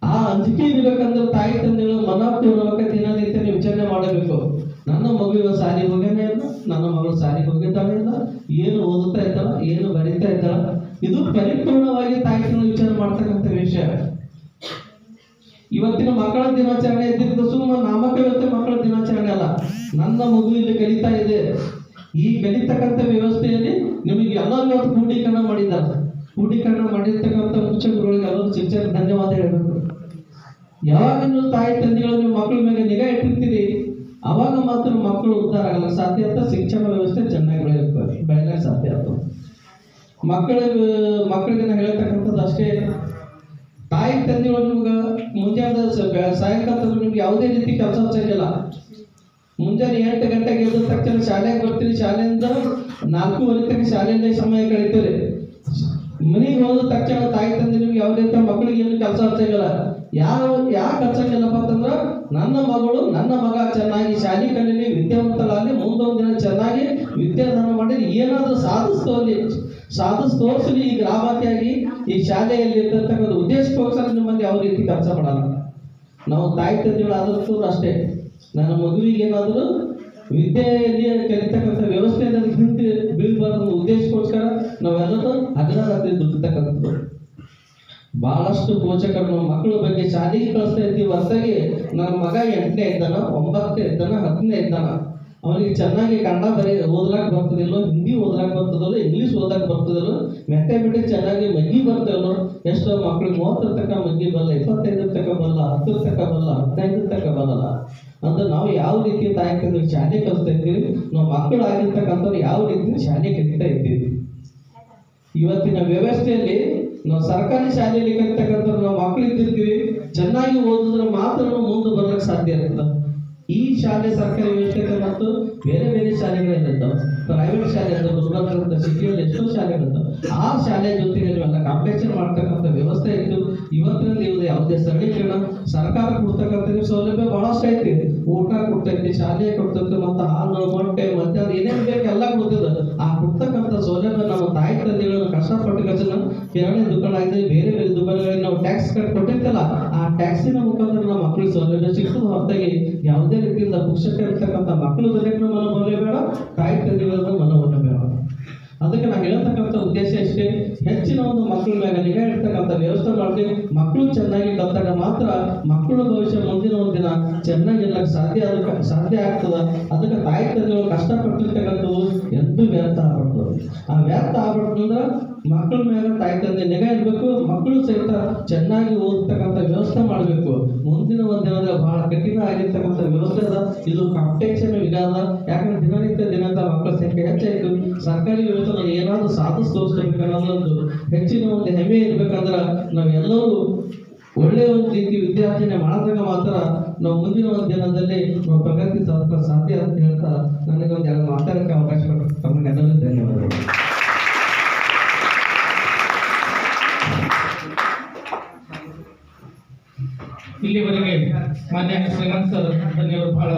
ಆ ಅಂಜಿಕೆ ಇರ್ಬೇಕಂದ್ರೆ ತಾಯಿ ತಂದೆಗಳು ಮನಪೂರ್ವಕ ದಿನನಿತ್ಯ ವಿಚಾರಣೆ ಮಾಡಬೇಕು. ನನ್ನ ಮಗುವಿನ ಸಾಲಿಗೆ ಹೋಗೇನೇ ಇಲ್ಲ, ನನ್ನ ಮಗಳು ಸಾಲಿಗೆ ಹೋಗಿದ್ದಾಳೆ ಇಲ್ಲ, ಏನು ಓದುತ್ತಾ ಇದ್ದಾಳ, ಏನು ಬರೀತಾ ಇದ್ದಾಳ, ಇದು ಪರಿಪೂರ್ಣವಾಗಿ ತಾಯಿ ತಂದೆ ವಿಚಾರ ಮಾಡ್ತಕ್ಕಂಥ ವಿಷಯ. ಇವತ್ತಿನ ಮಕ್ಕಳ ದಿನಾಚರಣೆ ಇದ್ದಿದ್ದು ಸುಮ್ಮನೆ ನಾಮಕವೇ ಮಕ್ಕಳ ದಿನಾಚರಣೆ ಅಲ್ಲ. ನನ್ನ ಮಗು ಇಲ್ಲಿ ಕಲಿತಾ ಇದೆ. ಈ ಕಲಿತಕ್ಕಂಥ ವ್ಯವಸ್ಥೆಯಲ್ಲಿ ನಿಮಗೆ ಎಲ್ಲರೂ ಇವತ್ತು ಕ್ರೋಢೀಕರಣ ಮಾಡಿದ್ದಾರೆ. ಕ್ರೋಢೀಕರಣ ಮಾಡಿರ್ತಕ್ಕಂಥ ಶಿಕ್ಷಕರುಗಳಿಗೆ ಎಲ್ಲರೂ ಶಿಕ್ಷಕ ಧನ್ಯವಾದ ಹೇಳಬೇಕು. ಯಾವಾಗ ನೀವು ತಾಯಿ ತಂದೆಗಳು ನಿಮ್ಮ ಮಕ್ಕಳ ಮೇಲೆ ನಿಗಾ ಇಟ್ಟಿರ್ತೀರಿ ಅವಾಗ ಮಾತ್ರ ಮಕ್ಕಳು ಉದ್ಧಾರ ಆಗಲ್ಲ ಸಾಧ್ಯ ಅಂತ. ಶಿಕ್ಷಣ ವ್ಯವಸ್ಥೆ ಚೆನ್ನಾಗಿ ಬೆಳೆಯಕ್ಕೆ ಸಾಧ್ಯ ಆಗ್ತದೆ. ಮಕ್ಕಳಿಗೆ ನಾವು ಹೇಳ್ತಕ್ಕಂಥದ್ದು ಅಷ್ಟೇ, ತಾಯಿ ತಂದೆಗಳು ನಿಮ್ಗೆ ಮುಂಜಾನೆ ಸಾಯಂಕಾಲ ನಿಮ್ಗೆ ಯಾವುದೇ ರೀತಿ ಕೆಲಸ ಹಚ್ಚಾಗಿಲ್ಲ. ಮುಂಜಾನೆ 8 ಗಂಟೆಗೆ ಎದ್ದ ತಕ್ಷಣ ಶಾಲೆಗೆ ಬರ್ತೀರಿ, ಶಾಲೆಯಿಂದ 4:30 ತನಕ ಶಾಲೆಯಲ್ಲೇ ಸಮಯ ಕಳೀತೀರಿ. ಮನೆಗೆ ಹೋದ ತಕ್ಷಣ ತಾಯಿ ತಂದೆ ನಿಮ್ಗೆ ಯಾವುದೇ ಮಕ್ಕಳಿಗೆ ಏನು ಕೆಲಸ ಹಚ್ಚಾಗಿಲ್ಲ. ಯಾಕೆ ಹಚ್ಚಂಗಿಲ್ಲಪ್ಪ ಅಂತಂದ್ರೆ ನನ್ನ ಮಗಳು ನನ್ನ ಮಗ ಚೆನ್ನಾಗಿ ಶಾಲೆ ಕಲೀಲಿ, ವಿದ್ಯಾವಂತರಾಗಲಿ, ಮುಂದೊಂದು ದಿನ ಚೆನ್ನಾಗಿ ವಿದ್ಯಾದಾನ ಮಾಡಿ ಏನಾದರೂ ಸಾಧಿಸಿ ತೋರಿಸಲಿ ಈ ಗ್ರಾಮತೆಯಾಗಿ ಈ ಶಾಲೆಯಲ್ಲಿ ಇರ್ತಕ್ಕಂಥ ಉದ್ದೇಶಕ್ಕೋಸ್ಕರ ನಿಮ್ಮಲ್ಲಿ ಯಾವ ರೀತಿ ಕೆಲಸ ಮಾಡಲ್ಲ. ನಾವು ತಾಯಿ ತಂದೆಗಳು ಆದಷ್ಟು ಅಷ್ಟೇ, ನನ್ನ ಮಗುವಿಗೆ ಏನಾದರೂ ವಿದ್ಯೆಯಲ್ಲಿ ಕಲಿತಕ್ಕಂಥ ವ್ಯವಸ್ಥೆ ಹಿಂದೆ ಬೀಳ್ಬಾರ್ದು ಉದ್ದೇಶಕ್ಕೋಸ್ಕರ ನಾವೆಲ್ಲರೂ ಹಗರಾತ್ರಿ ದುಡ್ತಕ್ಕಂಥದ್ದು. ಬಹಳಷ್ಟು ಪೋಷಕರು ನಮ್ಮ ಮಕ್ಕಳ ಬಗ್ಗೆ ಶಾಲೆಗೆ ಕಳಿಸ್ತಾ ಇದ್ದೀವಿ ಹೊರತಾಗಿ ನನ್ನ ಮಗ 8ನೇ ಇದ್ದಾನ, 9ನೇ ಇದ್ದಾನ, 10ನೇ ಇದ್ದಾನ, ಅವನಿಗೆ ಚೆನ್ನಾಗಿ ಕನ್ನಡ ಓದ್ಲಾಕ್ ಬರ್ತದಿಲ್ಲೋ, ಹಿಂದಿ ಓದ್ಲಾಕ್ ಬರ್ತದಲ್ಲೋ, ಇಂಗ್ಲೀಷ್ ಓದಕ್ ಬರ್ತದಲ್ಲೋ, ಮ್ಯಾಥಮೆಟಿಕ್ಸ್ ಚೆನ್ನಾಗಿ ಮಗ್ಗಿ ಬರ್ತದಲ್ಲೋ. ಎಷ್ಟೋ ಮಕ್ಕಳಿಗೆ 30 ತನಕ ಮಗ್ಗಿ ಬರಲ್ಲ, 25 ತನಕ ಬರಲ್ಲ, 10 ತನಕ ಬರಲ್ಲ, 15 ತನಕ ಬರಲ್ಲ. ಅಂದ್ರೆ ನಾವು ಯಾವ ರೀತಿ ತಾಯಿ ತಂದೆ ಶಾಲೆ ಕಲಿಸ್ತಾ ಇದ್ದೀವಿ, ನಾವು ಮಕ್ಕಳು ಆಗಿರ್ತಕ್ಕಂಥವ್ರು ಯಾವ ರೀತಿ ಶಾಲೆ ಕಲಿತಾ ಇದ್ದೀವಿ. ಇವತ್ತಿನ ವ್ಯವಸ್ಥೆಯಲ್ಲಿ ನಾವು ಸರ್ಕಾರಿ ಶಾಲೆಯಲ್ಲಿ ಕಲಿತಕ್ಕಂಥ ನಾವು ಮಕ್ಕಳು ಇದ್ದಿರ್ತೀವಿ, ಚೆನ್ನಾಗಿ ಓದಿದ್ರೆ ಮಾತ್ರ ನಾವು ಮುಂದೆ ಬರ್ಲಿಕ್ಕೆ ಸಾಧ್ಯ ಇರ್ತದೆ. ಈ ಶಾಲೆ ಸರ್ಕಾರಿ ವ್ಯವಸ್ಥೆ ಮತ್ತು ಬೇರೆ ಬೇರೆ ಶಾಲೆಗಳಿದ್ದಾವೆ, ಪ್ರೈವೇಟ್ ಶಾಲೆ ಅಂತ ಗುಲ್ಬರ್ಗ ಸಿಟಿಯಲ್ಲಿ ಎಷ್ಟೋ ಶಾಲೆಗಳಿದ್ದಾವೆ. ಆ ಶಾಲೆ ಜೊತೆಗೆ ನೀವೆಲ್ಲ ಕಾಂಪಿಟೇಷನ್ ಮಾಡ್ತಕ್ಕಂಥ ವ್ಯವಸ್ಥೆ ಇತ್ತು. ಇವತ್ತಿನ ನೀವು ಯಾವುದೇ ಸರಳೀಕರಣ ಸರ್ಕಾರ ಕೊಡ್ತಕ್ಕಂಥ ಸೌಲಭ್ಯ ಬಹಳಷ್ಟು ಐತಿ. ಊಟ ಕೊಡ್ತೈತಿ, ಶಾಲೆ ಕೊಡ್ತೈತಿ, ಮತ್ತು ಹಾಲು ಮೊಟ್ಟೆ ಮಧ್ಯಾಹ್ನ ಏನೇನು ಬೇಕು ಎಲ್ಲ ಕೊಡ್ತದೆ. ಆ ಕೊಡ್ತಕ್ಕಂಥ ಸೌಲಭ್ಯ ನಮ್ಮ ತಾಯಿ ತಂದೆಗಳನ್ನು ಕಷ್ಟಪಟ್ಟು ಕಚ್ಚನ ಕಿರಾಣಿ ದುಕಾನ ಆಗಿದೆ, ಬೇರೆ ಬೇರೆ ದುಕಾನಗಳಿಗೆ ನಾವು ಟ್ಯಾಕ್ಸ್ ಕೊಟ್ಟಿರ್ತಲ್ಲ, ಆ ಟ್ಯಾಕ್ಸಿನ ಮುಖಾಂತರ ನಮ್ಮ ಮಕ್ಕಳಿಗೆ ಸೌಲಭ್ಯ ಸಿಗ್ತದೆ. ಹೊರತಾಗಿ ಯಾವುದೇ ರೀತಿಯಿಂದ ಪುಸ್ತಕ ಇರ್ತಕ್ಕಂಥ ಮಕ್ಕಳು ಬರಕ್ಕೆ ಮನೋಭಾವನೆ ಬೇಡ, ತಾಯಿ ತಂದೆಗಳ ಮನೋಭಾವನೆ ಬೇಡ. ಅದಕ್ಕೆ ನಾನು ಹೇಳ್ತಕ್ಕಂಥ ಉದ್ದೇಶ ಇಷ್ಟೇ, ಹೆಚ್ಚಿನ ಒಂದು ಮಕ್ಕಳ ಮೇಲೆ ನಿಗಾ ಇಡ್ತಕ್ಕಂಥ ವ್ಯವಸ್ಥೆ ಮಾಡಿ ಮಕ್ಕಳು ಚೆನ್ನಾಗಿ ಕಲ್ತಾಗ ಮಾತ್ರ ಮಕ್ಕಳ ಭವಿಷ್ಯ ಮುಂದಿನ ಒಂದು ದಿನ ಚೆನ್ನಾಗಿರ್ಲಕ್ಕೆ ಸಾಧ್ಯ ಆಗ್ತದ. ಅದಕ್ಕೆ ತಾಯಿ ತಂದೆಗಳು ಕಷ್ಟಪಟ್ಟಿರ್ತಕ್ಕಂಥವು ಎಂದೂ ವ್ಯರ್ಥ ಆಗ್ಬಾರ್ದು. ಆ ವ್ಯರ್ಥ ಆಗ್ಬಾರ್ದಂದ್ರೆ ಮಕ್ಕಳ ಮೇಲೆ ತಾಯಿ ತಂದೆ ನಿಗಾ ಇರಬೇಕು. ಮಕ್ಕಳು ಸಹಿತ ಚೆನ್ನಾಗಿ ಓದ್ತಕ್ಕಂಥ ವ್ಯವಸ್ಥೆ ಮಾಡಬೇಕು. ಮುಂದಿನ ಒಂದು ದಿನದ ಬಹಳ ಕಠಿಣ ಆಗಿರ್ತಕ್ಕಂಥ ವ್ಯವಸ್ಥೆ ಅದ. ಇದು ಕಾಂಪಿಟೇಷನ್ ಯುಗ ಅದ. ಯಾಕಂದ್ರೆ ದಿನನಿತ್ಯ ಮಕ್ಕಳ ಸಂಖ್ಯೆ ಹೆಚ್ಚಾಯಿತು. ಸರ್ಕಾರಿ ವ್ಯವಸ್ಥೆ ಏನಾದರೂ ಸಾಧಿಸಿ ತೋರಿಸ್ಬೇಕನ್ನೋದೊಂದು ಹೆಚ್ಚಿನ ಒಂದು ಹೆಮ್ಮೆ ಇರ್ಬೇಕಂದ್ರೆ ನಾವೆಲ್ಲರೂ ಒಳ್ಳೆಯ ಒಂದು ರೀತಿ ವಿದ್ಯಾರ್ಥಿನೇ ಮಾಡಿದಾಗ ಮಾತ್ರ ನಾವು ಮುಂದಿನ ಒಂದು ದಿನದಲ್ಲಿ ನಾವು ಪ್ರಗತಿ ಸಾಧ್ಯ ಅಂತ ಹೇಳ್ತಾ ನನಗೆ ಒಂದು ಎರಡು ಮಾತಾಡೋಕ್ಕೆ ಅವಕಾಶ ಕೊಟ್ಟು ತಮಗೆಲ್ಲರೂ ಧನ್ಯವಾದಗಳು. ಇಲ್ಲಿವರೆಗೆ ಮಾನ್ಯ ಶ್ರೀಮಂತ್ ಸರ್ ಧನ್ಯವಾದ. ಬಹಳ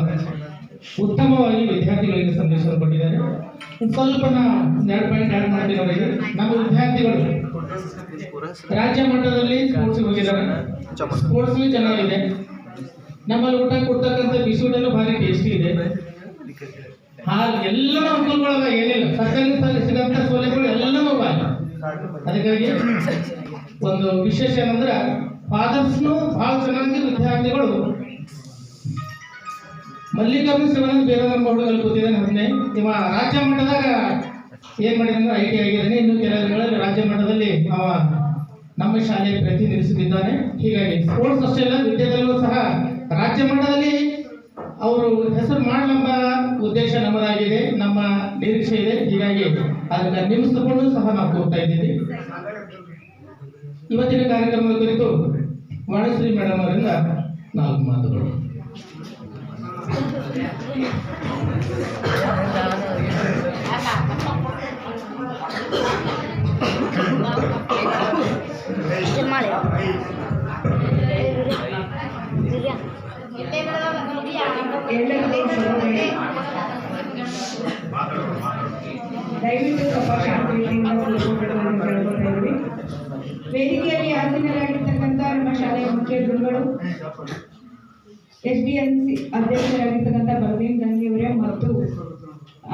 ಉತ್ತಮವಾಗಿ ವಿದ್ಯಾರ್ಥಿಗಳಿಗೆ ಸಂದೇಶವನ್ನು ಕೊಟ್ಟಿದ್ದಾರೆ. ಸ್ವಲ್ಪ ಎರಡು ಪಾಯಿಂಟ್ ಆ್ಯಡ್ ಮಾಡ್ತೀನಿ ಅವರಿಗೆ. ನಮ್ಮ ವಿದ್ಯಾರ್ಥಿಗಳು ರಾಜ್ಯ ಮಟ್ಟದಲ್ಲಿ ಸ್ಪೋರ್ಟ್ಸ್ ಹೋಗಿದ್ದಾರೆ. ಸ್ಪೋರ್ಟ್ಸ್ ಚೆನ್ನಾಗಿದೆ. ನಮ್ಮಲ್ಲಿ ಊಟ ಕೊಡ್ತಕ್ಕಂಥ ಬಿಸ್ಕೂಟಲ್ಲೂ ಭಾರಿ ಟೇಸ್ಟಿ ಇದೆ. ಎಲ್ಲ ಅನುಕೂಲಗಳಾಗ ಏನಿಲ್ಲ, ಸರ್ಕಾರಿ ಸಿಗಂತ ಸೌಲಭ್ಯಗಳು ಎಲ್ಲನೂ ಬಾಯಿ. ಅದಕ್ಕಾಗಿ ಒಂದು ವಿಶೇಷ ಏನಂದ್ರೆ ಫಾದರ್ಸ್ನು ಭಾಳ ಚೆನ್ನಾಗಿ ವಿದ್ಯಾರ್ಥಿಗಳು ಮಲ್ಲಿಕಾರ್ಜುನ ಶಿವಾನಂದ ಬೇರೆದವ್ರ ಮೌಢ್ಯದಲ್ಲಿ ಕೂತಿದ್ದಾನೆ. ಮೊನ್ನೆ ಇವ ರಾಜ್ಯ ಮಟ್ಟದಾಗ ಏನು ಮಾಡಿದ್ರೆ IT ಆಗಿದ್ದಾನೆ. ಇನ್ನು ಕೆಲವು ದಿನಗಳಲ್ಲಿ ರಾಜ್ಯ ಮಟ್ಟದಲ್ಲಿ ಅವ ನಮ್ಮ ಶಾಲೆ ಪ್ರತಿನಿಧಿಸುತ್ತಿದ್ದಾನೆ. ಹೀಗಾಗಿ ಸ್ಪೋರ್ಟ್ಸ್ ಅಷ್ಟೇ ಅಲ್ಲ, ವಿದ್ಯಾದಲ್ಲೂ ಸಹ ರಾಜ್ಯ ಮಟ್ಟದಲ್ಲಿ ಅವರು ಹೆಸರು ಮಾಡಲೆಂಬ ಉದ್ದೇಶ ನಮ್ಮದಾಗಿದೆ, ನಮ್ಮ ನಿರೀಕ್ಷೆ ಇದೆ. ಹೀಗಾಗಿ ಅದನ್ನು ನಿಲ್ಲಿಸಿಕೊಂಡು ಸಹ ನಾವು ಹೋಗ್ತಾ ಇದ್ದೀವಿ. ಇವತ್ತಿನ ಕಾರ್ಯಕ್ರಮದ ಕುರಿತು ವಾಣಿಶ್ರೀ ಮೇಡಮ್ ಅವರಿಂದ 4 ಮಾತುಗಳು. ದಯವಿಟ್ಟು ಸ್ವಲ್ಪ ಶಾಂತಿಯಿಂದ ವೇದಿಕೆಯಲ್ಲಿ ಆಸೀನರಾಗಿರ್ತಕ್ಕಂಥ ನಮ್ಮ ಶಾಲೆಯ ಮುಖ್ಯ ಗುರುಗಳು, SDLC ಅಧ್ಯಕ್ಷರಾಗಿರ್ತಕ್ಕಂಥ ಬಲದೇವ್ ದಂಗಿಯವರೇ ಮತ್ತು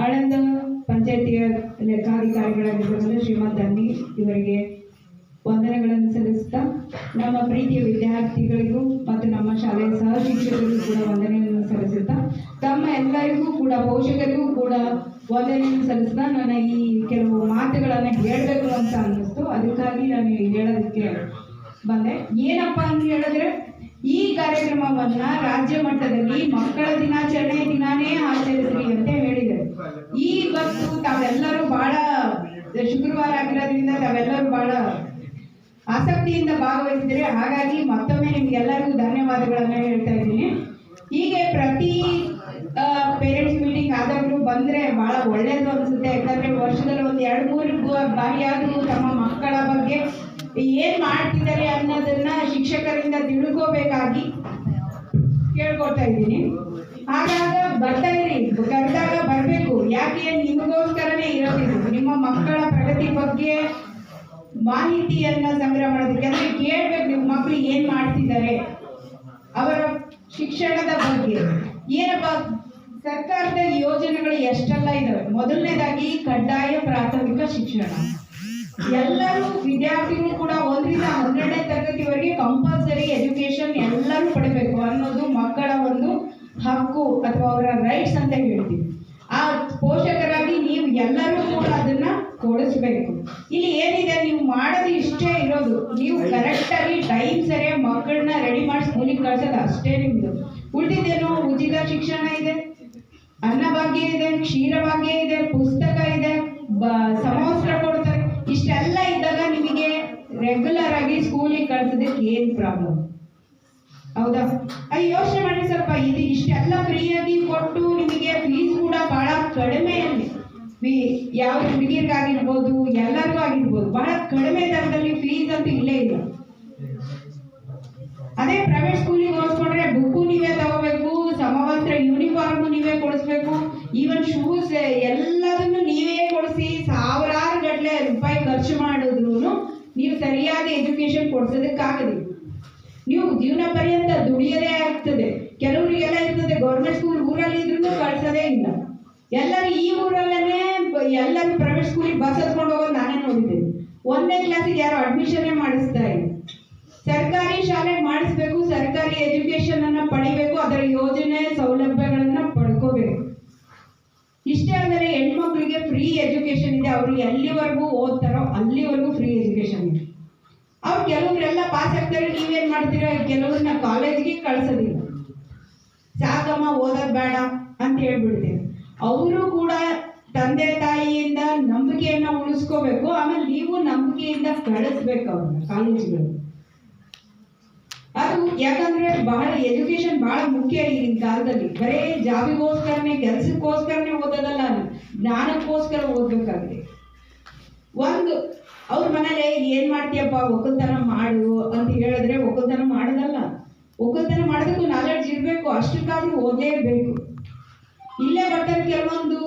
ಆಳಂದ ಪಂಚಾಯತಿಯ ಲೆಕ್ಕಾಧಿಕಾರಿಗಳಾಗಿರ್ತಕ್ಕಂಥ ಶ್ರೀಮಂತ್ ದಂಡಿ ಇವರಿಗೆ ವಂದನೆಗಳನ್ನು ಸಲ್ಲಿಸುತ್ತಾ, ನಮ್ಮ ಪ್ರೀತಿಯ ವಿದ್ಯಾರ್ಥಿಗಳಿಗೂ ಮತ್ತು ನಮ್ಮ ಶಾಲೆಯ ಸಹ ಶಿಕ್ಷಕರಿಗೂ ಕೂಡ ವಂದನೆಯನ್ನು ಸಲ್ಲಿಸುತ್ತಾ, ತಮ್ಮ ಎಲ್ಲರಿಗೂ ಕೂಡ ಪೋಷಕರಿಗೂ ಕೂಡ ವಂದನೆಯನ್ನು ಸಲ್ಲಿಸ್ತಾ ನನ್ನ ಈ ಕೆಲವು ಮಾತುಗಳನ್ನು ಹೇಳಬೇಕು ಅಂತ ಅನ್ನಿಸ್ತು. ಅದಕ್ಕಾಗಿ ನಾನು ಹೇಳೋದಕ್ಕೆ ಬಂದೆ. ಏನಪ್ಪಾ ಅಂತ ಹೇಳಿದ್ರೆ, ಈ ಕಾರ್ಯಕ್ರಮವನ್ನ ರಾಜ್ಯ ಮಟ್ಟದಲ್ಲಿ ಮಕ್ಕಳ ದಿನಾಚರಣೆ ದಿನಾನೇ ಆಚರಿಸ್ರಿ ಅಂತ ಹೇಳಿದರು. ಇವತ್ತು ತಾವೆಲ್ಲರೂ ಬಹಳ ಶುಕ್ರವಾರ ಆಗಿರೋದ್ರಿಂದ ತಾವೆಲ್ಲರೂ ಬಹಳ ಆಸಕ್ತಿಯಿಂದ ಭಾಗವಹಿಸಿದ್ರೆ. ಹಾಗಾಗಿ ಮತ್ತೊಮ್ಮೆ ನಿಮ್ಗೆಲ್ಲರಿಗೂ ಧನ್ಯವಾದಗಳನ್ನ ಹೇಳ್ತಾ ಇದ್ದೀನಿ. ಹೀಗೆ ಪ್ರತಿ ಪೇರೆಂಟ್ಸ್ ಮೀಟಿಂಗ್ ಆದಾಗಲೂ ಬಂದ್ರೆ ಬಹಳ ಒಳ್ಳೇದು ಅನ್ಸುತ್ತೆ. ಯಾಕಂದ್ರೆ ವರ್ಷದಲ್ಲಿ ಒಂದು 2-3 ಬಾರಿಯಾದರೂ ತಮ್ಮ ಮಕ್ಕಳ ಬಗ್ಗೆ ಏನ್ ಮಾಡ್ತಿದ್ದಾರೆ ಅನ್ನೋದನ್ನ ಶಿಕ್ಷಕರಿಂದ ತಿಳ್ಕೋಬೇಕಾಗಿ ಕೇಳ್ಕೊಳ್ತಾ ಇದ್ದೀನಿ. ಹಾಗಾಗ ಬರ್ತಾ ಇರಿ, ಕರೆದಾಗ ಬರಬೇಕು. ಯಾಕೆ ನಿಮಗೋಸ್ಕರನೇ ಇರೋದಿದು, ನಿಮ್ಮ ಮಕ್ಕಳ ಪ್ರಗತಿ ಬಗ್ಗೆ ಮಾಹಿತಿಯನ್ನ ಸಂಗ್ರಹ ಮಾಡೋದಕ್ಕೆ. ಅಂದ್ರೆ ಕೇಳ್ಬೇಕು, ನಿಮ್ಮ ಮಕ್ಕಳು ಏನ್ ಮಾಡ್ತಿದ್ದಾರೆ, ಅವರ ಶಿಕ್ಷಣದ ಬಗ್ಗೆ ಏನಪ್ಪ, ಸರ್ಕಾರದ ಯೋಜನೆಗಳು ಎಷ್ಟೆಲ್ಲ ಇದಾವೆ. ಮೊದಲನೇದಾಗಿ ಕಡ್ಡಾಯ ಪ್ರಾಥಮಿಕ ಶಿಕ್ಷಣ. ಎಲ್ಲರೂ ವಿದ್ಯಾರ್ಥಿಗಳು ಕೂಡ 1ರಿಂದ 12ನೇ ತರಗತಿವರೆಗೆ ಕಂಪಲ್ಸರಿ ಎಜುಕೇಶನ್ ಎಲ್ಲರೂ ಪಡಿಬೇಕು ಅನ್ನೋದು ಮಕ್ಕಳ ಒಂದು ಹಕ್ಕು ಅಥವಾ ಅವರ ರೈಟ್ಸ್ ಅಂತ ಹೇಳ್ತೀವಿ. ಆ ಪೋಷಕರಾಗಿ ನೀವು ಎಲ್ಲರೂ ಕೂಡ ಅದನ್ನ ಕೊಡಿಸ್ಬೇಕು. ಇಲ್ಲಿ ಏನಿದೆ, ನೀವು ಮಾಡೋದು ಇಷ್ಟೇ ಇರೋದು, ನೀವು ಕರೆಕ್ಟಾಗಿ ಟೈಮ್ ಸರಿಯಾಗಿ ಮಕ್ಕಳನ್ನ ರೆಡಿ ಮಾಡಿ ಸ್ಕೂಲಿಗೆ ಕಳ್ಸೋದು ಅಷ್ಟೇ ನಿಮ್ದು. ಉಳಿದಿದ್ದೇನು, ಉಚಿತ ಶಿಕ್ಷಣ ಇದೆ, ಅನ್ನಭಾಗ್ಯ ಇದೆ, ಕ್ಷೀರಭಾಗ್ಯ ಇದೆ, ಪುಸ್ತಕ ಇದೆ, ಸಮವಸ್ತ್ರ ಕೊಡ್ತಾರೆ. ಇಷ್ಟೆಲ್ಲ ಇದ್ದಾಗ ನಿಮಗೆ ರೆಗ್ಯುಲರ್ ಆಗಿ ಸ್ಕೂಲಿಗೆ ಕಳ್ಸೋದಕ್ಕೆ ಏನ್ ಪ್ರಾಬ್ಲಮ್? ಹೌದಾ? ಅದು ಯೋಚನೆ ಮಾಡಿ ಸ್ವಲ್ಪ. ಇದು ಇಷ್ಟೆಲ್ಲ ಫ್ರೀಯಾಗಿ ಕೊಟ್ಟು ನಿಮಗೆ ಫೀಸ್ ಕೂಡ ಬಹಳ ಕಡಿಮೆಯಲ್ಲಿ, ಯಾವ ಹುಡುಗಿರ್ಗಾಗಿರ್ಬೋದು ಎಲ್ಲರಿಗೂ ಆಗಿರ್ಬೋದು, ಬಹಳ ಕಡಿಮೆ ದರದಲ್ಲಿ ಫೀಸ್ ಅಂತೂ ಇಲ್ಲೇ ಇಲ್ಲ. ಅದೇ ಪ್ರೈವೇಟ್ ಸ್ಕೂಲಿಗೆ ಹೋಲಿಸ್ಕೊಂಡ್ರೆ ಬುಕ್ಕು ನೀವೇ ತಗೋಬೇಕು, ಸಮವಸ್ತ್ರ ಯೂನಿಫಾರ್ಮ್ ನೀವೇ ಕೊಡಿಸ್ಬೇಕು, ಈವನ್ ಶೂಸ್ ಎಲ್ಲದನ್ನು ನೀವೇ ಕೊಡಿಸಿ ಸಾವಿರಾರು ಗಟ್ಟಲೆ ರೂಪಾಯಿ ಖರ್ಚು ಮಾಡಿದ್ರು ನೀವು ಸರಿಯಾಗಿ ಎಜುಕೇಶನ್ ಕೊಡ್ಸೋದಕ್ಕಾಗಲಿ. ನೀವು ಜೀವನ ಪರ್ಯಂತ ದುಡಿಯೋದೇ ಆಗ್ತದೆ. ಕೆಲವರಿಗೆಲ್ಲ ಇರ್ತದೆ ಗೌರ್ಮೆಂಟ್ ಸ್ಕೂಲ್ ಊರಲ್ಲಿ ಇದ್ರೂ ಕಳ್ಸೋದೇ ಇಲ್ಲ. ಎಲ್ಲರೂ ಈ ಊರಲ್ಲೇ ಎಲ್ಲರೂ ಪ್ರೈವೇಟ್ ಪ್ರೈವೇಟ್ ಸ್ಕೂಲಿಗೆ ಬಸ್ ಹತ್ಕೊಂಡು ಹೋಗೋದು ನಾನೇ ನೋಡಿದ್ದೇನೆ. 1ನೇ ಕ್ಲಾಸಿಗೆ ಯಾರು ಅಡ್ಮಿಷನ್ನೇ ಮಾಡಿಸ್ತಾ ಇಲ್ಲ. ಸರ್ಕಾರಿ ಶಾಲೆಗೆ ಮಾಡಿಸ್ಬೇಕು, ಸರ್ಕಾರಿ ಎಜುಕೇಶನ್ ಅನ್ನ ಪಡಿಬೇಕು, ಅದರ ಯೋಜನೆ ಸೌಲಭ್ಯಗಳನ್ನ ಪಡ್ಕೋಬೇಕು. ಇಷ್ಟೇ ಅಂದರೆ ಹೆಣ್ಮಕ್ಳಿಗೆ ಫ್ರೀ ಎಜುಕೇಶನ್ ಇದೆ. ಅವರು ಎಲ್ಲಿವರೆಗೂ ಓದ್ತಾರೋ ಅಲ್ಲಿವರೆಗೂ ಫ್ರೀ ಎಜುಕೇಶನ್ ಇದೆ. ಅವ್ರು ಕೆಲವರೆಲ್ಲ ಪಾಸ್ ಆಗ್ತಾರೆ, ನೀವೇನ್ ಮಾಡ್ತೀರಾ, ಕೆಲವ್ರನ್ನ ಕಾಲೇಜ್ಗೆ ಕಳ್ಸೋದಿಲ್ಲ. ಸಾಕಮ್ಮ ಓದೋದ್ ಬೇಡ ಅಂತ ಹೇಳ್ಬಿಡ್ತೀವಿ. ಅವರು ಕೂಡ ತಂದೆ ತಾಯಿಯಿಂದ ನಂಬಿಕೆಯನ್ನ ಉಳಿಸ್ಕೋಬೇಕು. ಆಮೇಲೆ ನೀವು ನಂಬಿಕೆಯಿಂದ ಕಳಿಸ್ಬೇಕು ಅವ್ರನ್ನ ಕಾಲೇಜ್ಗಳು. ಅದು ಯಾಕಂದ್ರೆ ಬಹಳ ಎಜುಕೇಶನ್ ಬಹಳ ಮುಖ್ಯ ಈಗಿನ ಕಾಲದಲ್ಲಿ. ಬರೇ ಜಾಬಿಗೋಸ್ಕರನೇ ಕೆಲಸಕ್ಕೋಸ್ಕರನೇ ಓದೋದಲ್ಲ, ಜ್ಞಾನಕ್ಕೋಸ್ಕರ ಓದ್ಬೇಕಾಗಿದೆ. ಒಂದು ಅವ್ರ ಮನೇಲಿ ಏನ್ ಮಾಡ್ತೀಯಪ್ಪ ಒಕ್ಕಲ್ತನ ಮಾಡು ಅಂತ ಹೇಳಿದ್ರೆ ಒಕ್ಕಲ್ತನ ಮಾಡೋದಲ್ಲ. ಒಕ್ಕಲ್ತನ ಮಾಡೋದಕ್ಕೂ ನಾಲೆಡ್ಜ್ ಇರಬೇಕು, ಅಷ್ಟಕ್ಕಾದ್ರೂ ಓದಲೇಬೇಕು. ಇಲ್ಲೇ ಬರ್ತಾರೆ ಕೆಲವೊಂದು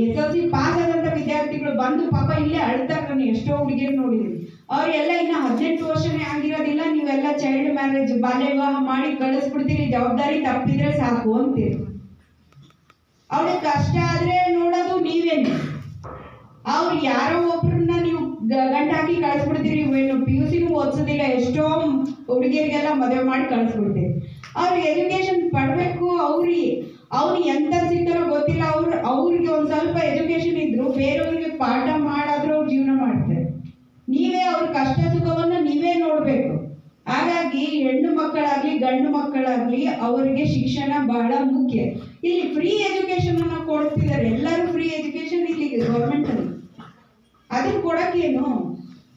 SLC ಪಾಸ್ ಆದಂತ ವಿದ್ಯಾರ್ಥಿಗಳು ಬಂದು ಪಾಪ ಇಲ್ಲೇ ಅಳ್ತಾರೆ. ನಾನು ಎಷ್ಟೋ ಹುಡುಗಿಯರು ನೋಡಿದ್ದೀನಿ. ಅವರೆಲ್ಲ ಇನ್ನ 18 ವರ್ಷನೇ ಆಗಿರೋದಿಲ್ಲ, ನೀವೆಲ್ಲ ಚೈಲ್ಡ್ ಮ್ಯಾರೇಜ್ ಬಾಲ್ಯ ವಿವಾಹ ಮಾಡಿ ಕಳಿಸ್ಬಿಡ್ತೀರಿ, ಜವಾಬ್ದಾರಿ ತಪ್ಪಿದ್ರೆ ಸಾಕು ಅಂತೀರಿ. ಅವ್ರಿಗೆ ಕಷ್ಟ ಆದ್ರೆ ನೋಡೋದು ನೀವೇನು. ಅವ್ರು ಯಾರೋ ಒಬ್ರನ್ನ ನೀವು ಗಂಟು ಹಾಕಿ ಕಳಿಸ್ಬಿಡ್ತೀರಿ. ಏನು PUCನೂ ಓದಿಸೋದಿಲ್ಲ, ಎಷ್ಟೋ ಹುಡುಗಿಯರಿಗೆಲ್ಲ ಮದುವೆ ಮಾಡಿ ಕಳಿಸ್ಬಿಡ್ತೀರಿ. ಅವ್ರಿಗೆ ಎಜುಕೇಶನ್ ಪಡ್ಬೇಕು. ಅವ್ರು ಎಂತ ಸಿಗ್ತಾರೋ ಗೊತ್ತಿಲ್ಲ. ಅವ್ರಿಗೆ ಒಂದ್ ಸ್ವಲ್ಪ ಎಜುಕೇಶನ್ ಇದ್ರು ಬೇರೆಯವ್ರಿಗೆ ಪಾಠ ಮಾಡಾದ್ರೂ ಅವ್ರು ಜೀವನ ಮಾಡ್ತಾರೆ. ನೀವೇ ಅವ್ರ ಕಷ್ಟ ಸುಖವನ್ನ ನೀವೇ ನೋಡ್ಬೇಕು. ಹಾಗಾಗಿ ಹೆಣ್ಣು ಮಕ್ಕಳಾಗ್ಲಿ ಗಂಡು ಮಕ್ಕಳಾಗ್ಲಿ ಅವರಿಗೆ ಶಿಕ್ಷಣ ಬಹಳ ಮುಖ್ಯ. ಇಲ್ಲಿ ಫ್ರೀ ಎಜುಕೇಶನ್ ಅನ್ನ ಕೊಡ್ತಿದ್ದಾರೆ, ಎಲ್ಲರೂ ಫ್ರೀ ಎಜುಕೇಶನ್ ಇಲ್ಲಿ ಗೌರ್ಮೆಂಟ್ ಅಲ್ಲಿ. ಅದನ್ನ ಕೊಡಕ್ಕೇನು,